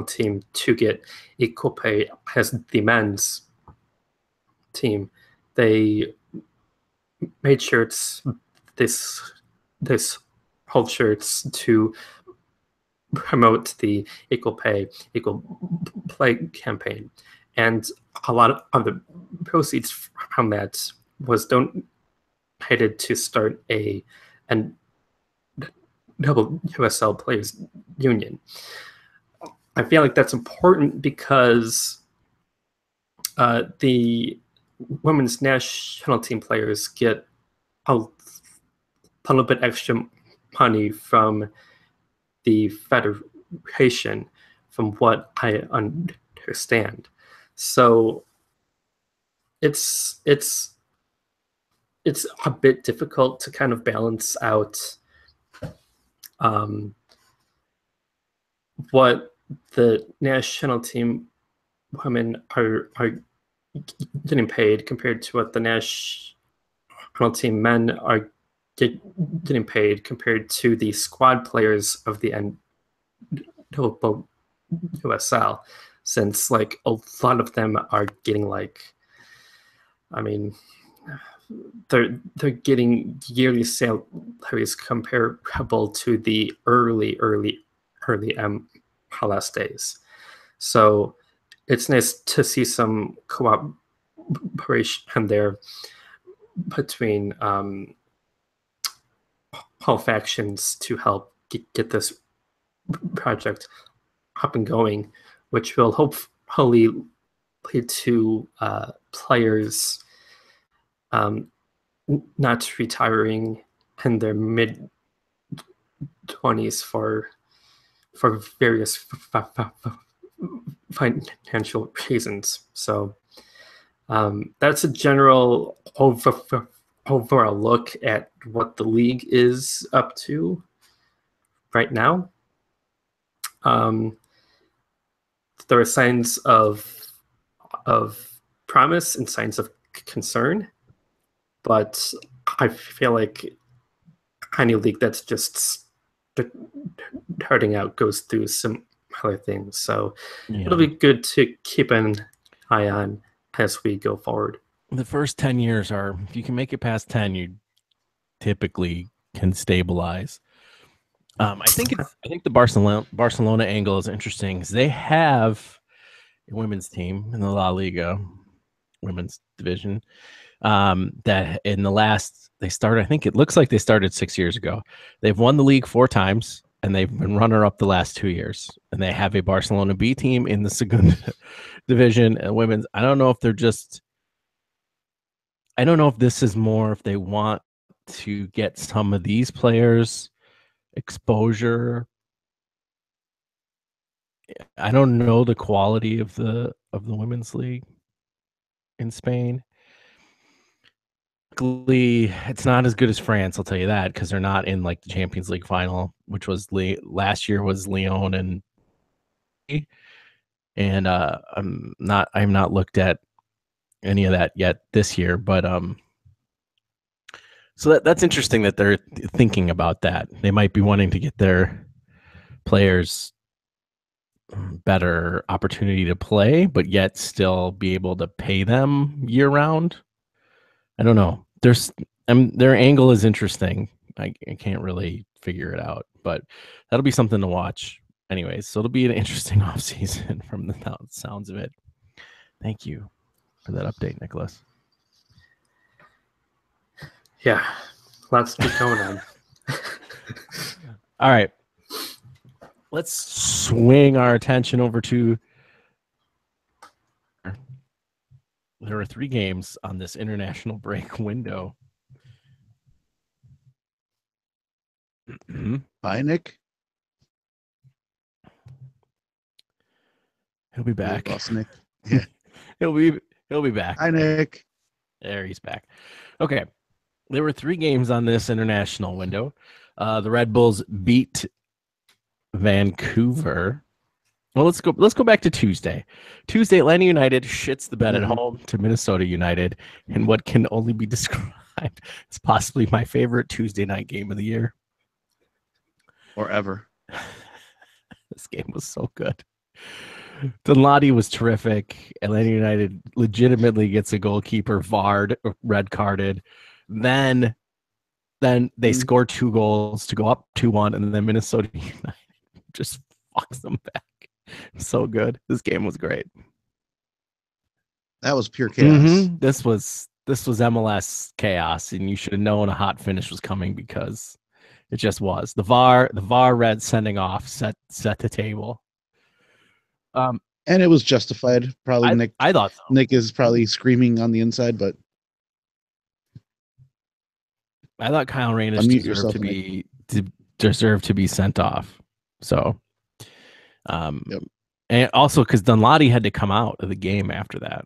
team to get equal pay as the men's team. They made shirts, this whole shirts to promote the equal pay, equal play campaign, and a lot of the proceeds from that was donated to start an WSL Players Union. I feel like that's important because the women's national team players get a little bit extra money from the federation, from what I understand. So it's a bit difficult to kind of balance out what the national team women are getting paid compared to what the national team men are getting paid compared to the squad players of the NWSL, since like a lot of them are getting like, I mean, they're getting yearly salaries comparable to the early MLS days. So it's nice to see some cooperation there between all factions to help get this project up and going, which will hopefully lead to players not retiring in their mid 20s for various financial reasons. So that's a general overall look at what the league is up to right now. There are signs of promise and signs of concern, but I feel like any league that's just starting out goes through some other things. So it'll be good to keep an eye on as we go forward. The first 10 years are, if you can make it past 10, you typically can stabilize. I think the Barcelona angle is interesting because they have a women's team in the La Liga women's division that in the last, they started, I think it looks like they started 6 years ago. They've won the league 4 times and they've been runner-up the last 2 years. And they have a Barcelona B team in the Segunda division and women's. I don't know if this is more if they want to get some of these players exposure. I don't know the quality of the women's league in Spain. Luckily, it's not as good as France, I'll tell you that, because they're not in like the Champions League final, which was last year was Lyon and I'm not looked at any of that yet this year, but so that's interesting that they're thinking about that. They might be wanting to get their players better opportunity to play, but yet still be able to pay them year round. I don't know. Their angle is interesting. I can't really figure it out, but that'll be something to watch. Anyways, so it'll be an interesting off season from the sounds of it. Thank you for that update, Nicholas. Yeah, lots to keep going on. All right. Let's swing our attention over to. There were 3 games on this international break window. Bye, Nick. He'll be back. Boss Nick. Yeah. he'll be back. Hi, Nick. There, he's back. Okay. There were 3 games on this international window. The Red Bulls beat Vancouver. Well, let's go back to Tuesday. Tuesday, Atlanta United shits the bed at home to Minnesota United in what can only be described as possibly my favorite Tuesday night game of the year. Or ever. This game was so good. Dunladi was terrific. Atlanta United legitimately gets a goalkeeper VAR'd, red carded. Then they score 2 goals to go up 2-1, and then Minnesota United just fucks them back. So good. This game was great. That was pure chaos. Mm-hmm. This was MLS chaos, and you should have known a hot finish was coming because it just was. The VAR red sending off set the table. And it was justified. Probably I thought so. Nick is probably screaming on the inside, but I thought Kyle Ranish deserved to be sent off. So, yep. And also because Dunladi had to come out of the game after that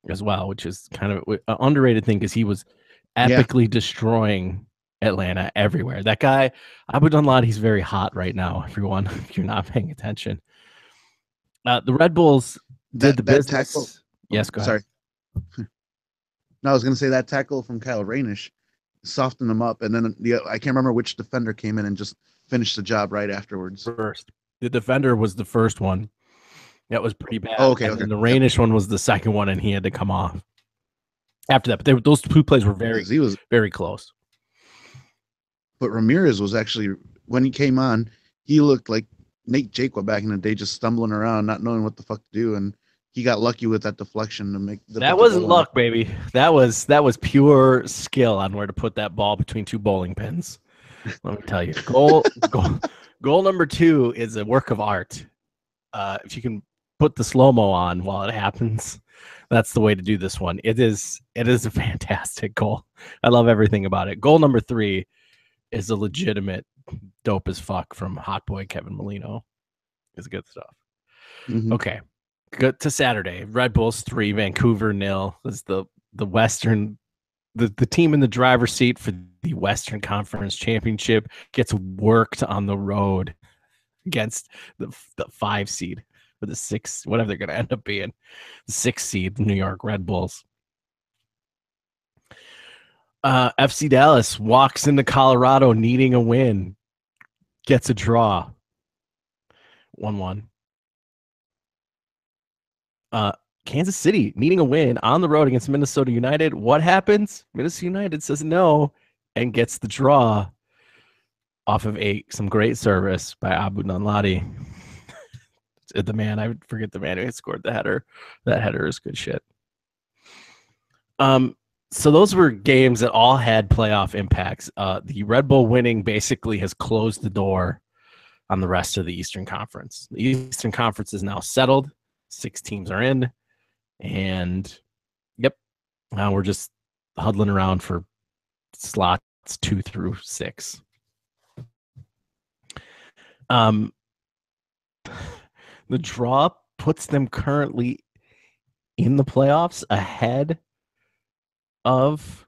as well, which is kind of an underrated thing because he was epically destroying Atlanta everywhere. That guy, Abu Dunladi's very hot right now, everyone, if you're not paying attention. The Red Bulls did the business. Tackle, yes, go ahead. Sorry. No, I was going to say that tackle from Kyle Ranish softened them up, and then I can't remember which defender came in and just finished the job right afterwards. First, the defender was the first one. That was pretty bad. Oh, okay. And the Ranish one was the second one, and he had to come off after that. But those 2 plays were very close. But Ramirez was actually, when he came on, he looked like Nate Jaquia back in the day, just stumbling around, not knowing what the fuck to do, and he got lucky with that deflection to make that wasn't luck, baby. That was pure skill on where to put that ball between 2 bowling pins. Let me tell you, goal number 2 is a work of art. If you can put the slow-mo on while it happens, that's the way to do this one. It is a fantastic goal. I love everything about it. Goal number 3 is a legitimate dope as fuck from hot boy Kevin Molino. It's good stuff. Mm-hmm. Okay, good to Saturday. Red Bulls 3, Vancouver 0. This is the Western, the team in the driver's seat for the Western Conference Championship gets worked on the road against the 5 seed or the 6, whatever they're going to end up being, the 6 seed, the New York Red Bulls. FC Dallas walks into Colorado needing a win, gets a draw, 1-1. Kansas City needing a win on the road against Minnesota United. What happens? Minnesota United says no and gets the draw off of some great service by Abu Dunladi. The man, I forget the man who scored the header. That header is good shit. So those were games that all had playoff impacts. The Red Bull winning basically has closed the door on the rest of the Eastern Conference. The Eastern Conference is now settled. 6 teams are in. And, now we're just huddling around for slots 2 through 6. The draw puts them currently in the playoffs ahead of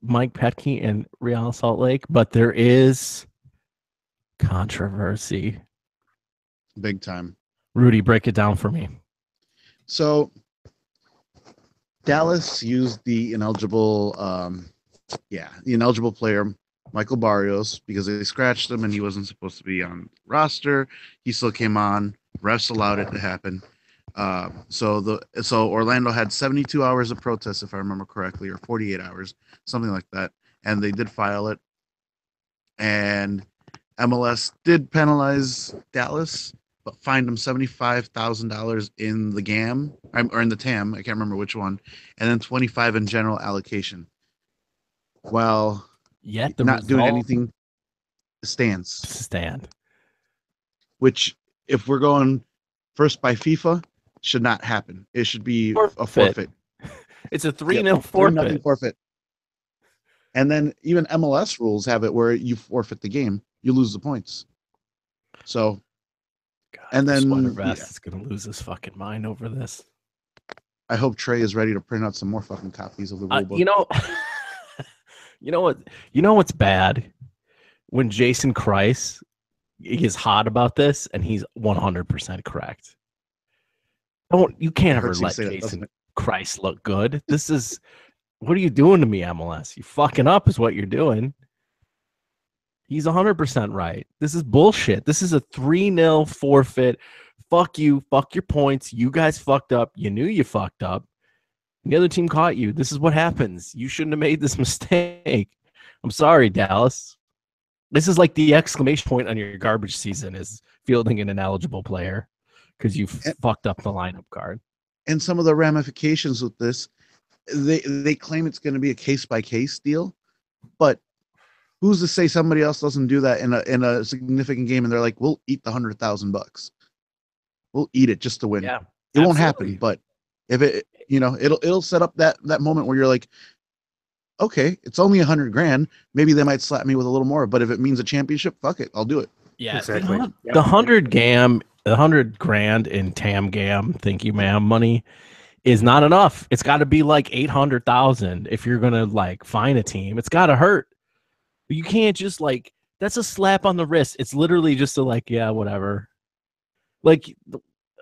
Mike Petke and Real Salt Lake, but there is controversy. Big time. Rudy, break it down for me. So Dallas used the ineligible player, Michael Barrios, because they scratched him and he wasn't supposed to be on roster. He still came on. Refs allowed it to happen. So Orlando had 72 hours of protest, if I remember correctly, or 48 hours, something like that. And they did file it. And MLS did penalize Dallas, but fined them $75,000 in the GAM, or in the TAM, I can't remember which one, and then $25,000 in general allocation. While not doing anything stands. Which, if we're going first by FIFA, should not happen. It should be a forfeit. It's a 3-0 forfeit. 3-0 forfeit. And then even MLS rules have it where you forfeit the game, you lose the points. So, God, and then is going to lose his fucking mind over this. I hope Trey is ready to print out some more fucking copies of the rule book. You know what's bad? When Jason Kreis is hot about this, and he's 100% correct. You can't ever let Jason Kreis look good. This is, what are you doing to me, MLS? You fucking up is what you're doing. He's 100% right. This is bullshit. This is a 3-0 forfeit. Fuck you. Fuck your points. You guys fucked up. You knew you fucked up. The other team caught you. This is what happens. You shouldn't have made this mistake. I'm sorry, Dallas. This is like the exclamation point on your garbage season is fielding an ineligible player because you fucked up the lineup card. And some of the ramifications with this, they claim it's going to be a case by case deal, but who's to say somebody else doesn't do that in a significant game and they're like, we'll eat the $100,000. We'll eat it just to win. Yeah, it won't happen, but if it, it'll set up that moment where you're like, okay, it's only $100,000. Maybe they might slap me with a little more, but if it means a championship, fuck it, I'll do it. Yeah, exactly. The $100,000 in Tam Gam, thank you, ma'am, money is not enough. It's got to be like 800,000 if you're gonna like find a team. It's got to hurt. You can't just like that's a slap on the wrist. It's literally just a like, yeah, whatever, like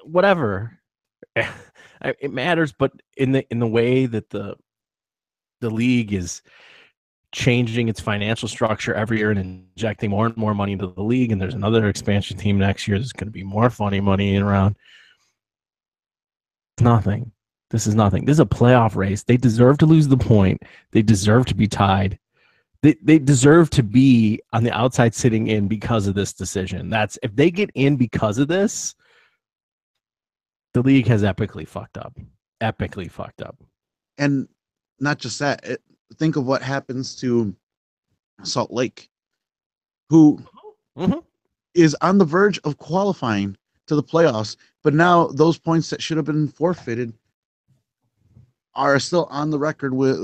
whatever. It matters, but in the way that the league is changing its financial structure every year and injecting more and more money into the league, and there's another expansion team next year. There's going to be more funny money around. Nothing. This is nothing. This is a playoff race. They deserve to lose the point. They deserve to be tied. They deserve to be on the outside sitting in because of this decision. That's if they get in because of this, the league has epically fucked up. Epically fucked up. And not just that. Think of what happens to Salt Lake, who is on the verge of qualifying to the playoffs, but now those points that should have been forfeited are still on the record with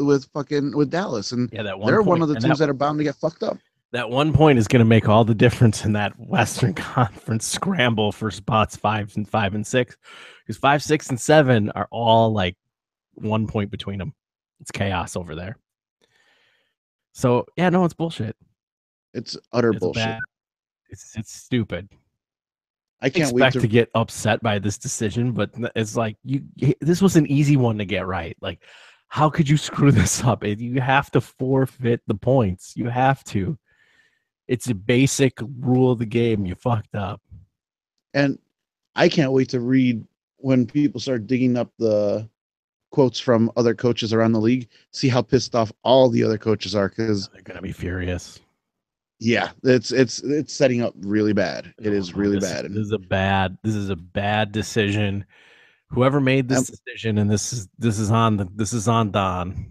Dallas, and yeah, they're one of the teams that are bound to get fucked up. That 1 point is going to make all the difference in that Western Conference scramble for spots 5 and 6, because 5, 6, and 7 are all like 1 point between them. It's chaos over there. So yeah, no, it's bullshit. It's utter bullshit. It's stupid. I can't expect to get upset by this decision, but it's like this was an easy one to get right. Like, how could you screw this up? You have to forfeit the points. You have to. It's a basic rule of the game. You fucked up. And I can't wait to read when people start digging up the quotes from other coaches around the league, see how pissed off all the other coaches are, because they're gonna be furious. Yeah, it's setting up really bad. It is really bad. This is a bad decision. Whoever made this decision, and this is on Don.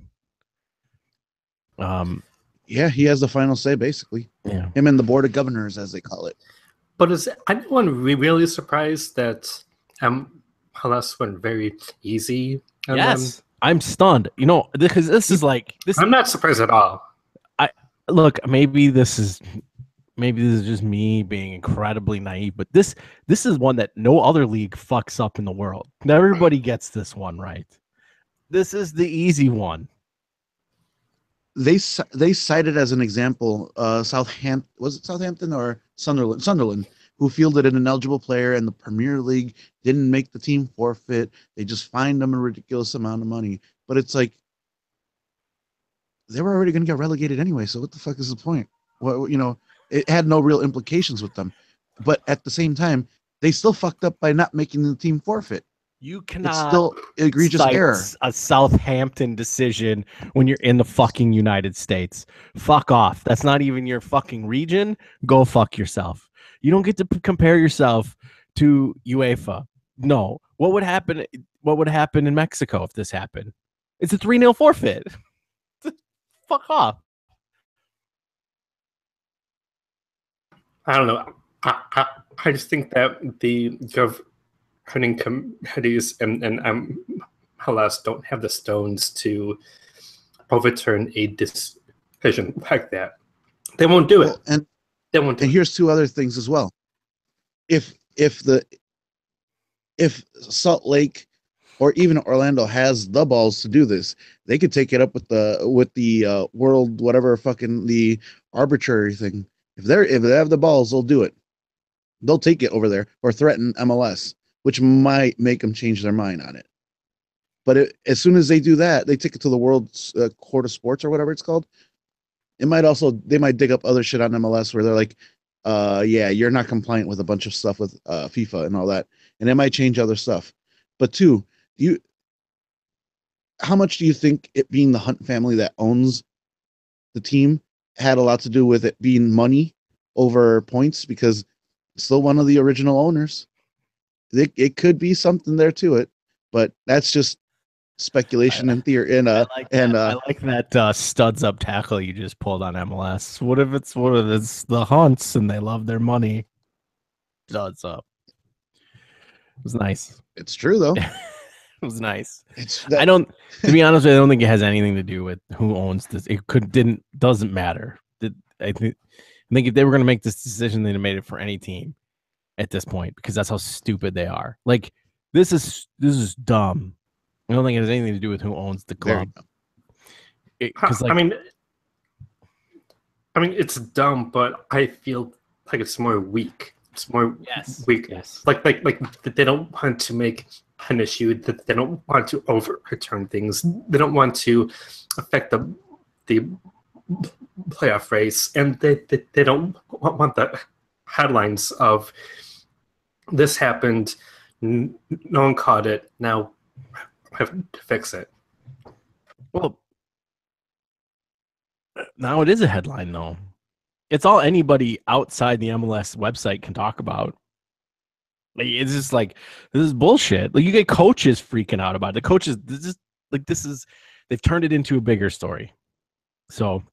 Yeah, he has the final say, basically. Yeah, him and the board of governors, as they call it. But is anyone really surprised that Halas went very easy? Yes, I'm stunned. Because this is like this. I'm not surprised at all. Look, maybe this is just me being incredibly naive, but this is one that no other league fucks up in the world. Everybody gets this one right. This is the easy one. They cited as an example Southampton, was it Southampton or Sunderland, who fielded an ineligible player, and the Premier League didn't make the team forfeit. They just fined them a ridiculous amount of money. But it's like, they were already going to get relegated anyway, so what the fuck is the point? Well, it had no real implications with them. But at the same time, they still fucked up by not making the team forfeit. You cannot. It's still egregious error. A Southampton decision when you're in the fucking United States. Fuck off. That's not even your fucking region. Go fuck yourself. You don't get to compare yourself to UEFA. No. What would happen? What would happen in Mexico if this happened? It's a 3-0 forfeit. Fuck off. I don't know. I just think that the governing committees and Halas don't have the stones to overturn a decision like that. They won't do it. And they won't do and it. Here's two other things as well. If Salt Lake or even Orlando has the balls to do this, they could take it up with the world, whatever, fucking the arbitrary thing. If they have the balls, they'll do it. They'll take it over there or threaten MLS, which might make them change their mind on it. But as soon as they do that, they take it to the World Court of Sports or whatever it's called, It might also they might dig up other shit on MLS where they're like, yeah, you're not compliant with a bunch of stuff with FIFA and all that, and it might change other stuff. But two, how much do you think it being the Hunt family that owns the team had a lot to do with it being money over points? Because it's still one of the original owners. It could be something there to it, but that's just speculation and theory. And I like that studs up tackle you just pulled on MLS. What if it's the Hunts and they love their money? Studs up. It was nice. It's true though. It was nice. I don't, to be honest with you, I don't think it has anything to do with who owns this. It doesn't matter. I think if they were going to make this decision, they'd have made it for any team at this point because that's how stupid they are. Like this is dumb. I don't think it has anything to do with who owns the club. Because I mean, it's dumb, but I feel like it's more weak. It's more weak. Yes. Like they don't want to make an issue. That they don't want to overturn things. They don't want to affect the playoff race, and they don't want the headlines of this happened. No one caught it. Now we have to fix it. Well, now it is a headline, though. It's all anybody outside the MLS website can talk about. Like, it's just like, this is bullshit. Like, you get coaches freaking out about it. The coaches, they've turned it into a bigger story. So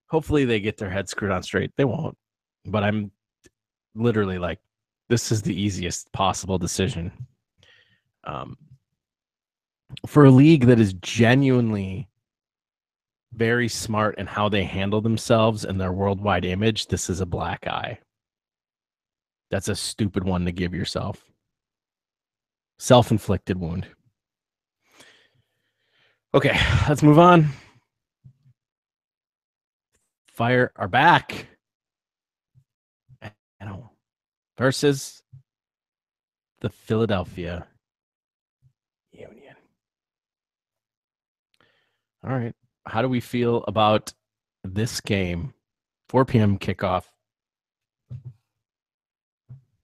hopefully they get their heads screwed on straight. They won't. But I'm literally like, this is the easiest possible decision. For a league that is genuinely very smart in how they handle themselves and their worldwide image, this is a black eye. That's a stupid one to give yourself. Self-inflicted wound. Okay, let's move on. Fire are back. Versus the Philadelphia Union. All right. How do we feel about this game? 4 p.m. kickoff.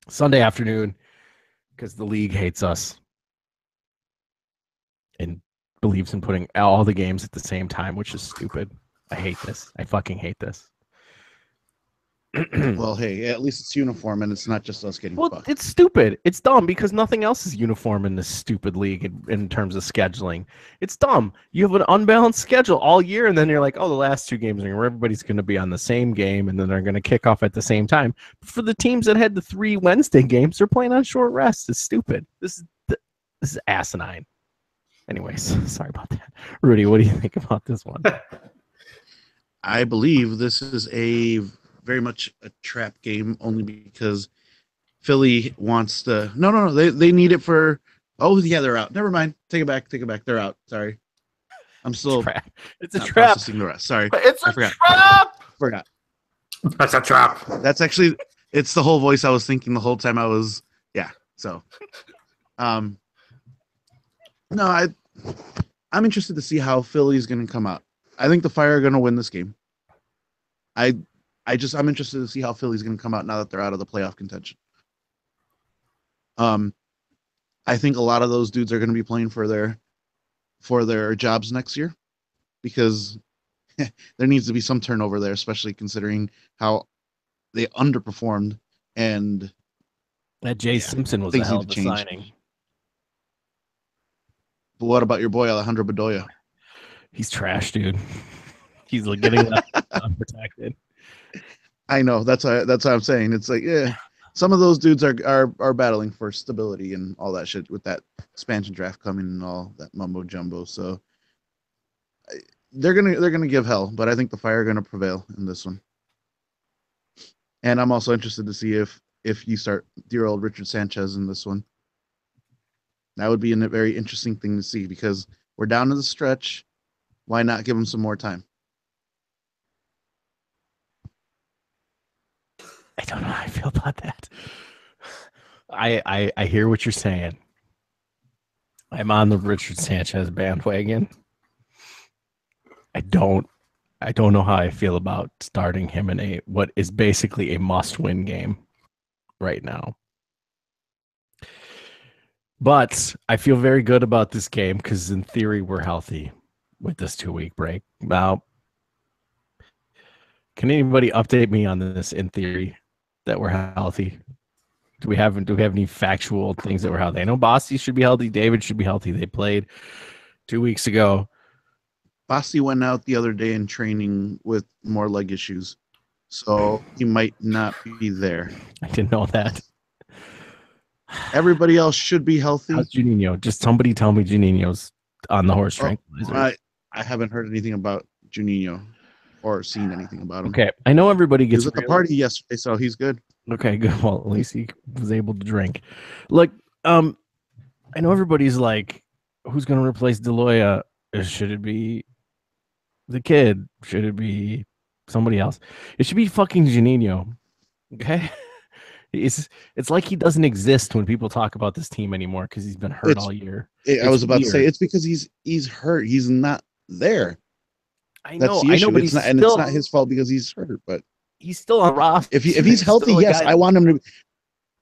Sunday afternoon, because the league hates us and believes in putting all the games at the same time, which is stupid. I hate this. I fucking hate this. Well, hey, at least it's uniform and it's not just us getting fucked. It's stupid. It's dumb because nothing else is uniform in this stupid league in terms of scheduling. It's dumb. You have an unbalanced schedule all year, and then you're like, oh, the last 2 games are everybody's going to be on the same game, and then they're going to kick off at the same time. For the teams that had the 3 Wednesday games, they're playing on short rest. It's stupid. This is asinine. Anyways, sorry about that. Rudy, what do you think about this one? I believe this is very much a trap game only because Philly wants to. No. They need it for. Oh yeah, they're out. Never mind. Take it back. They're out. Sorry. I'm still. It's a trap. Processing the rest. Sorry. It's a trap. Forgot. That's a trap. That's actually. It's the whole voice I was thinking the whole time I was. Yeah. So. No, I'm interested to see how Philly's going to come out. I think the Fire are going to win this game. I'm interested to see how Philly's going to come out now that they're out of the playoff contention. I think a lot of those dudes are going to be playing for their jobs next year because there needs to be some turnover there, especially considering how they underperformed and that Jay Simpson was a hell of a signing. But what about your boy Alejandro Bedoya? He's trash, dude. He's like getting left unprotected. I know. That's what I'm saying. It's like, yeah, some of those dudes are battling for stability and all that shit with that expansion draft coming and all that mumbo jumbo. So they're gonna give hell, but I think the Fire are gonna prevail in this one. And I'm also interested to see if you start dear old Richard Sanchez in this one. That would be a very interesting thing to see because we're down to the stretch. Why not give him some more time? I don't know how I feel about that. I hear what you're saying. I'm on the Richard Sanchez bandwagon. I don't I don't know how I feel about starting him in what is basically a must-win game right now. But I feel very good about this game because in theory we're healthy with this 2-week break. Now, can anybody update me on this in theory that we're healthy? Do we have any factual things that we're healthy? I know Bossy should be healthy. David should be healthy. They played 2 weeks ago. Bossy went out the other day in training with more leg issues, so he might not be there. I didn't know that. Everybody else should be healthy. How's Juninho? Just somebody tell me Juninho's on the horse tranquilizers. I haven't heard anything about Juninho or seen anything about him. Okay, I know everybody He gets was at the party yesterday, so he's good. Okay, good. Well, at least he was able to drink. Look, I know everybody's like, who's going to replace Deloya? Should it be the kid? Should it be somebody else? It should be fucking Juninho. Okay? It's like he doesn't exist when people talk about this team anymore because he's been hurt all year. I was about to say it's because he's hurt. He's not there. I know. That's the issue. But it's not his fault because he's hurt. But he's still on roster. If he's healthy, yes, I want him to.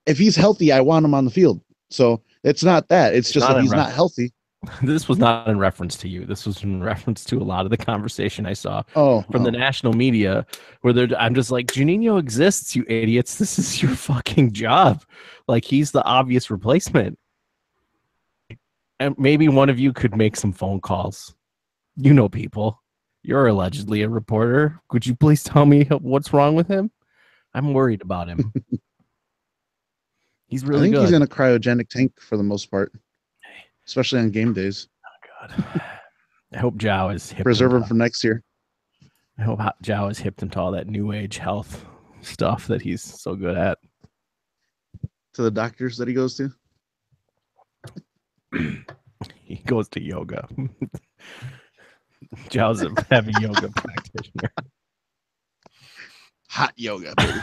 If he's healthy, I want him on the field. So it's not that. It's just that he's not healthy. This was not in reference to you. This was in reference to a lot of the conversation I saw from the national media where I'm just like, Juninho exists, you idiots. This is your fucking job. Like, he's the obvious replacement. And maybe one of you could make some phone calls. You know people. You're allegedly a reporter. Could you please tell me what's wrong with him? I'm worried about him. He's really good. I think he's in a cryogenic tank for the most part. Especially on game days. Oh, God. I hope Zhao is hip. Preserve him for next year. I hope Zhao is hipped into all that new age health stuff that he's so good at. To the doctors that he goes to? He goes to yoga. Zhao's a heavy yoga practitioner. Hot yoga, baby.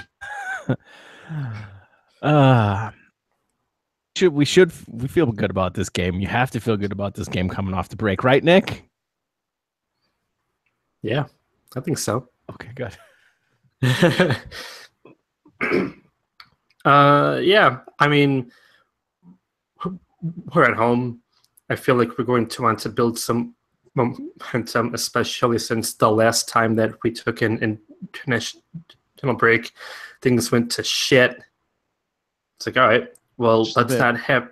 We feel good about this game. You have to feel good about this game coming off the break, right, Nick? Yeah, I think so. Okay, good. Yeah, I mean, we're at home. I feel like we're going to want to build some momentum, especially since the last time that we took an international break, things went to shit. It's like, all right, well, let's not have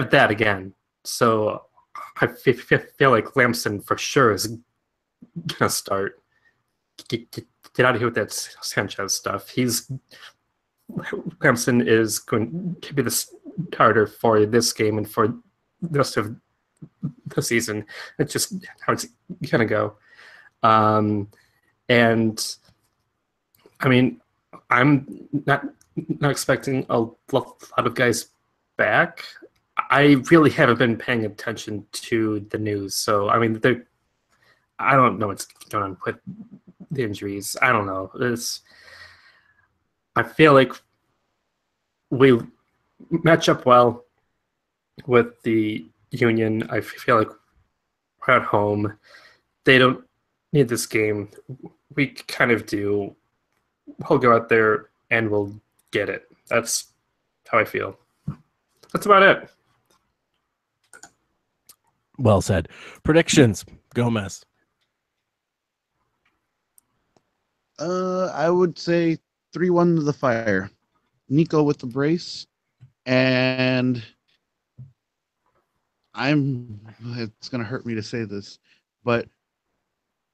that again. So I feel like Lamson for sure is gonna start. Get out of here with that Sanchez stuff. Lamson is going to be the starter for this game and for the rest of the season. It's just how it's gonna go. And I mean, I'm not expecting a lot of guys back. I really haven't been paying attention to the news, so I mean, I don't know what's going on with the injuries. I don't know. I feel like we match up well with the Union. I feel like we're at home. They don't need this game. We kind of do. We'll go out there and we'll get it. That's how I feel. That's about it. Well said. Predictions, Gomez. I would say 3-1 to the Fire. Nico with the brace, and it's going to hurt me to say this, but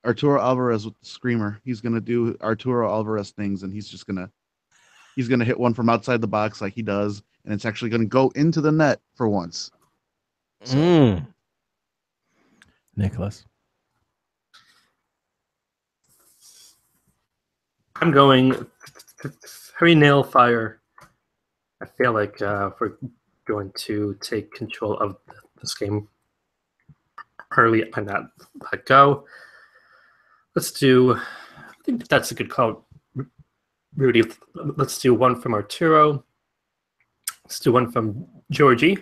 Arturo Alvarez with the screamer. He's going to do Arturo Alvarez things, and he's going to hit one from outside the box like he does, and it's actually going to go into the net for once. So. Nicholas. I'm going 3-0 Fire. I feel like we're going to take control of this game early and not let go. I think that's a good call, Rudy. Let's do one from Arturo. Let's do one from Georgie.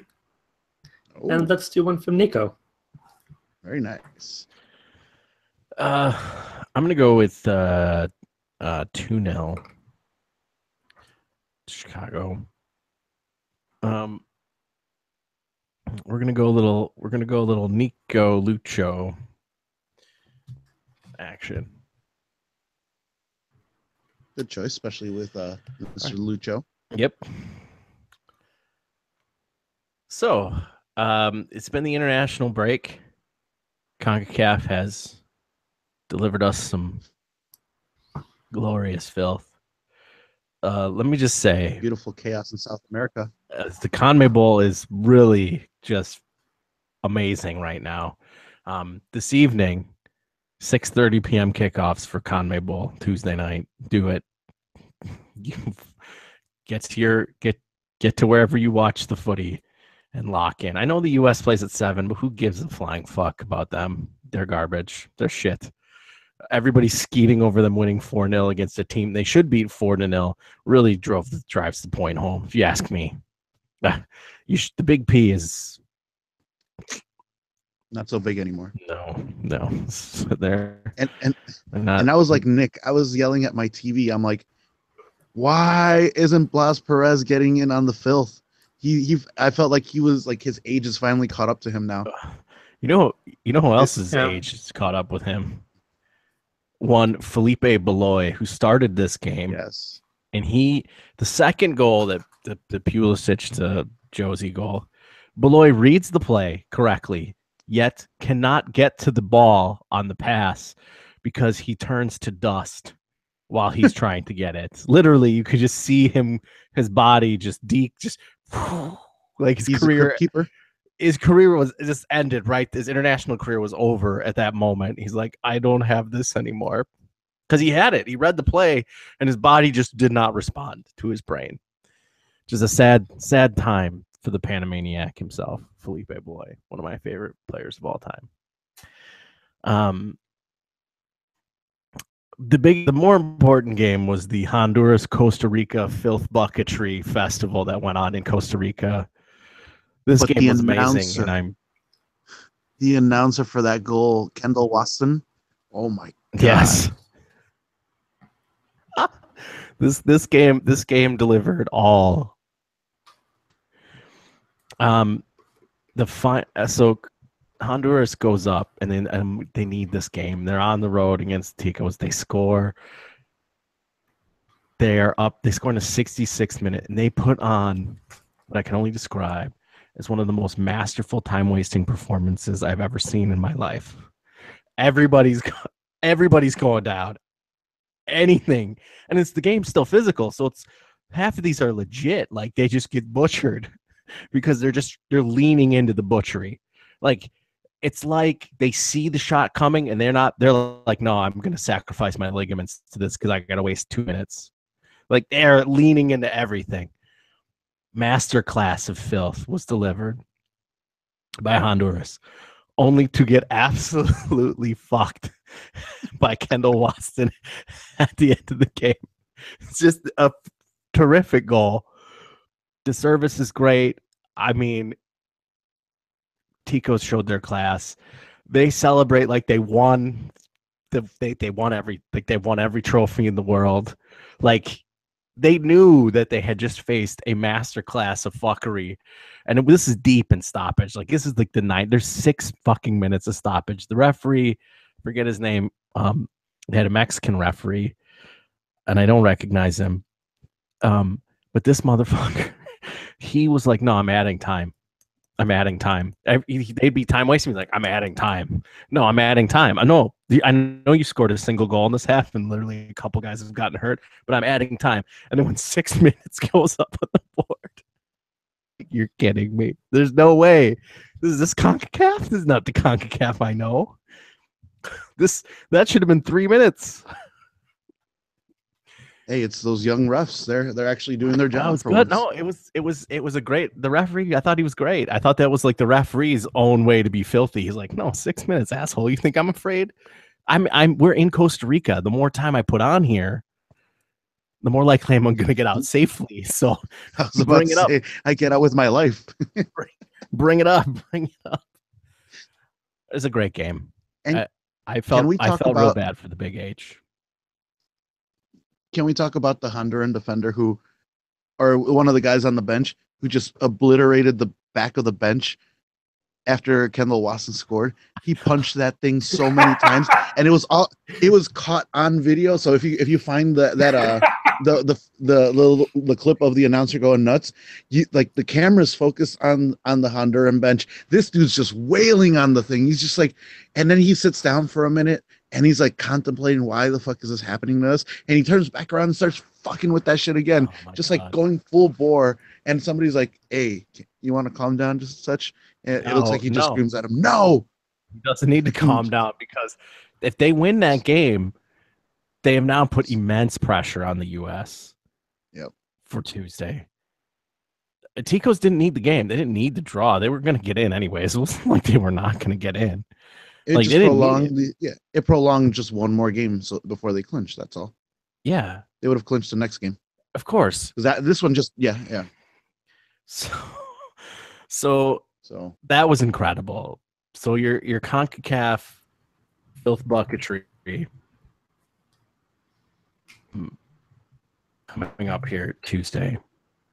And let's do one from Nico. Very nice. I'm gonna go with 2-0 Chicago. We're gonna go a little Nico Lucho action. Good choice, especially with Mr. Lucho. Yep. So, it's been the international break. CONCACAF has delivered us some glorious filth. Let me just say, Beautiful chaos in South America. the CONMEBOL is really just amazing right now. This evening, 6:30 p.m. kickoffs for CONMEBOL Tuesday night. Do it. Get to wherever you watch the footy and lock in. I know the U.S. plays at 7, but who gives a flying fuck about them? They're garbage. They're shit. Everybody's skeeting over them winning 4-0 against a team they should beat 4-0. Really drives the point home, if you ask me. The big P is not so big anymore. No. They're and I was like Nick. I was yelling at my TV. I'm like, why isn't Blas Perez getting in on the filth? I felt like he was like his age is finally caught up to him now. You know who else's age is caught up with him? One Felipe Beloy, who started this game. Yes. And the second goal that the Pulisic to Josie goal, Beloy reads the play correctly, yet cannot get to the ball on the pass because he turns to dust while he's trying to get it. Literally, you could just see his body just like his career. His career was just ended, right? His international career was over at that moment. He's like, I don't have this anymore. Because he had it. He read the play, and his body just did not respond to his brain. Just a sad time for the Panamaniac himself, Felipe Beloy, one of my favorite players of all time. The more important game was the Honduras-Costa Rica filth bucketry festival that went on in Costa Rica. This game was amazing, and the announcer for that goal, Kendall Waston. Oh my god! Yes, this game delivered all. So Honduras goes up, and then they need this game. They're on the road against Ticos. They score. They are up. They score in the 66th minute, and they put on what I can only describe as one of the most masterful time-wasting performances I've ever seen in my life. Everybody's going down. Anything. And the game's still physical, so it's half of these are legit. Like, they just get butchered because they're leaning into the butchery. Like, it's like they see the shot coming and they're like, no, I'm going to sacrifice my ligaments to this because I got to waste 2 minutes. Like, they're leaning into everything. Masterclass of filth was delivered by Honduras, only to get absolutely fucked by Kendall Waston at the end of the game. It's just a terrific goal. The service is great. I mean, Ticos showed their class. They celebrate like they won. They won every trophy in the world. Like, they knew that they had just faced a masterclass of fuckery, and this is deep in stoppage. Like, this is like there's 6 fucking minutes of stoppage. The referee, forget his name. They had a Mexican referee, and I don't recognize him. But this motherfucker, he was like, "No, I'm adding time. I'm adding time." They'd be time wasting. He's like, "I'm adding time. No, I'm adding time. I know you scored a single goal in this half, and literally a couple guys have gotten hurt, but I'm adding time." And then when 6 minutes goes up on the board, you're kidding me. There's no way. This CONCACAF? This is not the CONCACAF I know. That should have been 3 minutes. Hey, it's those young refs. They're actually doing their job. For good. Once. No, it was a great. The referee, I thought he was great. I thought that was like the referee's own way to be filthy. He's like, no, 6 minutes, asshole. You think I'm afraid? We're in Costa Rica. The more time I put on here, the more likely I'm going to get out safely. So I was about to say, I get out with my life. Bring it up. It's a great game. And I Can we felt talk real about bad for the Big H. can we talk about the Honduran defender who, or one of the guys on the bench who just obliterated the back of the bench after Kendall Wasson scored? He punched that thing so many times, and it was caught on video. So if you find the clip of the announcer going nuts, like the camera's focused on the Honduran bench. This dude's just wailing on the thing. He's just like, and then he sits down for a minute and he's like contemplating why the fuck is this happening to us, and he turns back around and starts fucking with that shit again, Oh my just God. like going full bore. And somebody's like, "Hey, you want to calm down just such?" And it looks like he just screams at him, "No!" He doesn't need to calm down, because if they win that game, they have now put immense pressure on the U.S. Yep. For Tuesday. Ticos didn't need the game. They didn't need the draw. They were going to get in anyways. It wasn't like they were not going to get in. It Like, just they didn't need prolonged it prolonged just one more game before they clinched. That's all. Yeah, They would have clinched the next game. of course. Because this one just yeah. So that was incredible. So your CONCACAF filth bucketry coming up here Tuesday,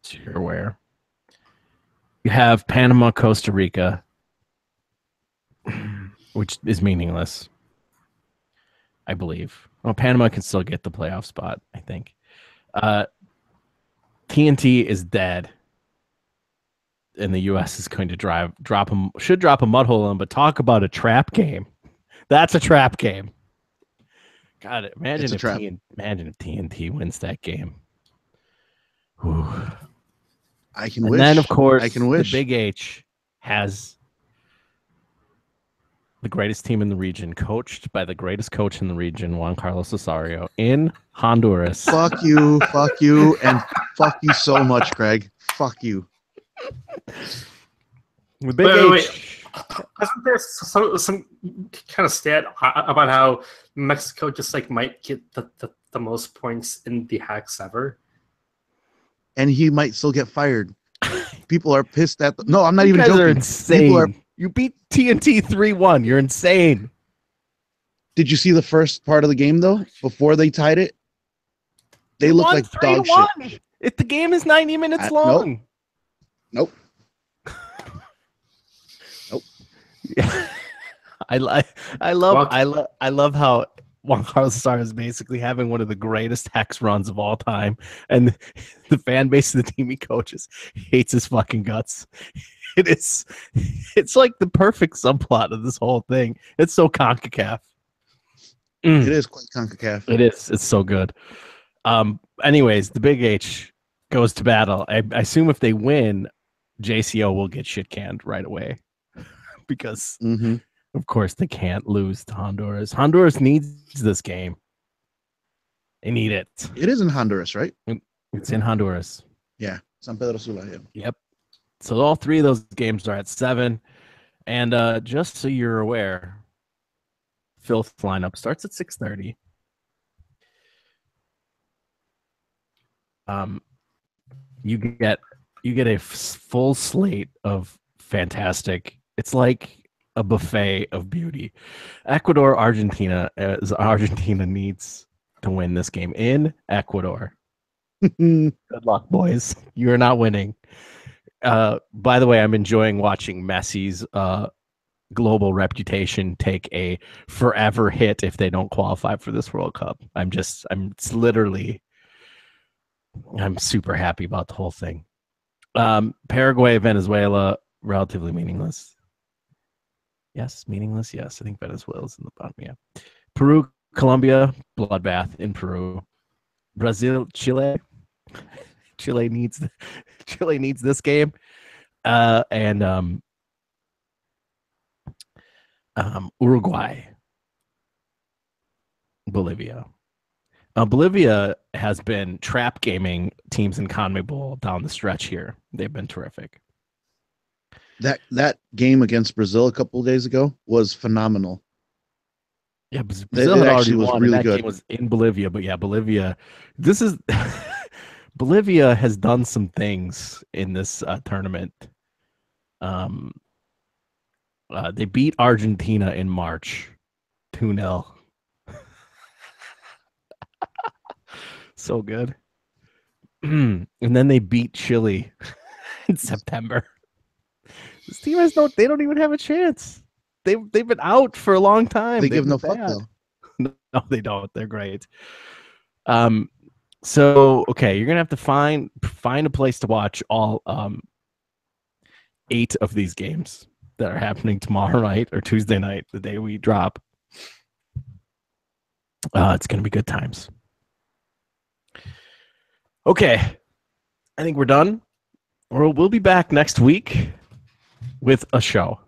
so you're aware. You have Panama, Costa Rica, which is meaningless, I believe. Well, Panama can still get the playoff spot, I think. TNT is dead, and the U.S. is going to drop a mud hole in. But talk about a trap game. That's a trap game. God, imagine if TNT wins that game. Whew. I can and wish. Then, of course, I can wish. The Big H has the greatest team in the region, coached by the greatest coach in the region, Juan Carlos Osorio, in Honduras. Fuck you, and fuck you so much, Craig. Fuck you. The Big H. Wasn't there some kind of stat about how Mexico just like might get the most points in the hacks ever? And he might still get fired. People are pissed at no, I'm not even joking. You guys are insane. You beat TNT 3-1. You're insane. Did you see the first part of the game though? Before they tied it, they looked like dog shit. If the game is 90 minutes long. Nope. Yeah. I love how Juan Carlos Osorio is basically having one of the greatest hex runs of all time, and the fan base of the team he coaches hates his fucking guts. It's like the perfect subplot of this whole thing. It's so CONCACAF. It is quite CONCACAF. It is. It's so good. Anyways, the Big H goes to battle. I assume if they win, JCO will get shit canned right away, because of course they can't lose to Honduras. Honduras needs this game. They need it. It is in Honduras, right? It's in Honduras. Yeah, San Pedro Sula. Yeah. Yep. So all three of those games are at 7, and just so you're aware, Filth lineup starts at 6:30. You get a full slate of fantastic. It's like a buffet of beauty. Ecuador, Argentina, as Argentina needs to win this game in Ecuador. Good luck, boys. You're not winning. By the way, I'm enjoying watching Messi's global reputation take a forever hit if they don't qualify for this World Cup. I'm super happy about the whole thing. Paraguay, Venezuela, relatively meaningless. Yes, meaningless. Yes, I think Venezuela's in the bottom. Yeah. Peru, Colombia, bloodbath in Peru. Brazil, Chile. Chile needs this game. And Uruguay, Bolivia. Bolivia has been trap gaming teams in CONMEBOL down the stretch here. They've been terrific. That game against Brazil a couple of days ago was phenomenal. Yeah, Brazil had already won, really and that game was in Bolivia. But yeah, Bolivia. This is Bolivia has done some things in this tournament. They beat Argentina in March 2-0. So good. And then they beat Chile in September. This team has they don't even have a chance. They've been out for a long time. They They've give no been fuck bad. though. No, they don't. They're great. So okay, you're gonna have to find a place to watch all 8 of these games that are happening tomorrow night or Tuesday night, the day we drop. It's gonna be good times. Okay, I think we're done. We'll be back next week with a show.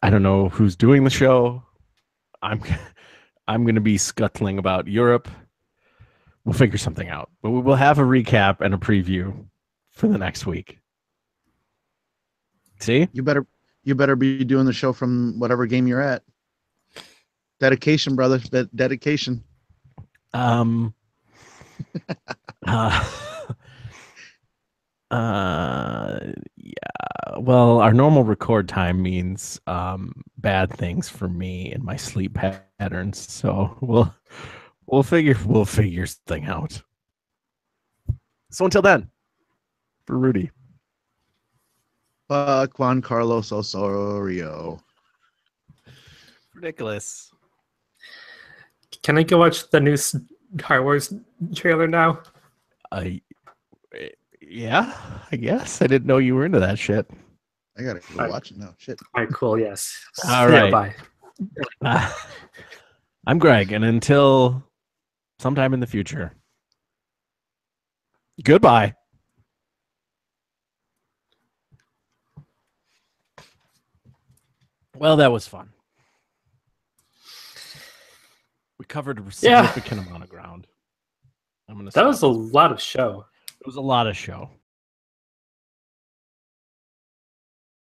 I don't know who's doing the show. I'm going to be scuttling about Europe. We'll figure something out. But we will have a recap and a preview for the next week. See? You better be doing the show from whatever game you're at. Dedication, brother. Dedication. Yeah. Well, our normal record time means bad things for me and my sleep patterns. So we'll figure something out. So until then, for Rudy. Fuck Juan Carlos Osorio. Ridiculous. Can I go watch the new Star Wars trailer now? Yeah, I guess. I didn't know you were into that shit. I gotta go watch it now. Shit. All right, cool. Yes. All right. Bye. I'm Greg, and until sometime in the future, goodbye. Well, that was fun. We covered a significant amount of ground. That was a lot of show. It was a lot of show.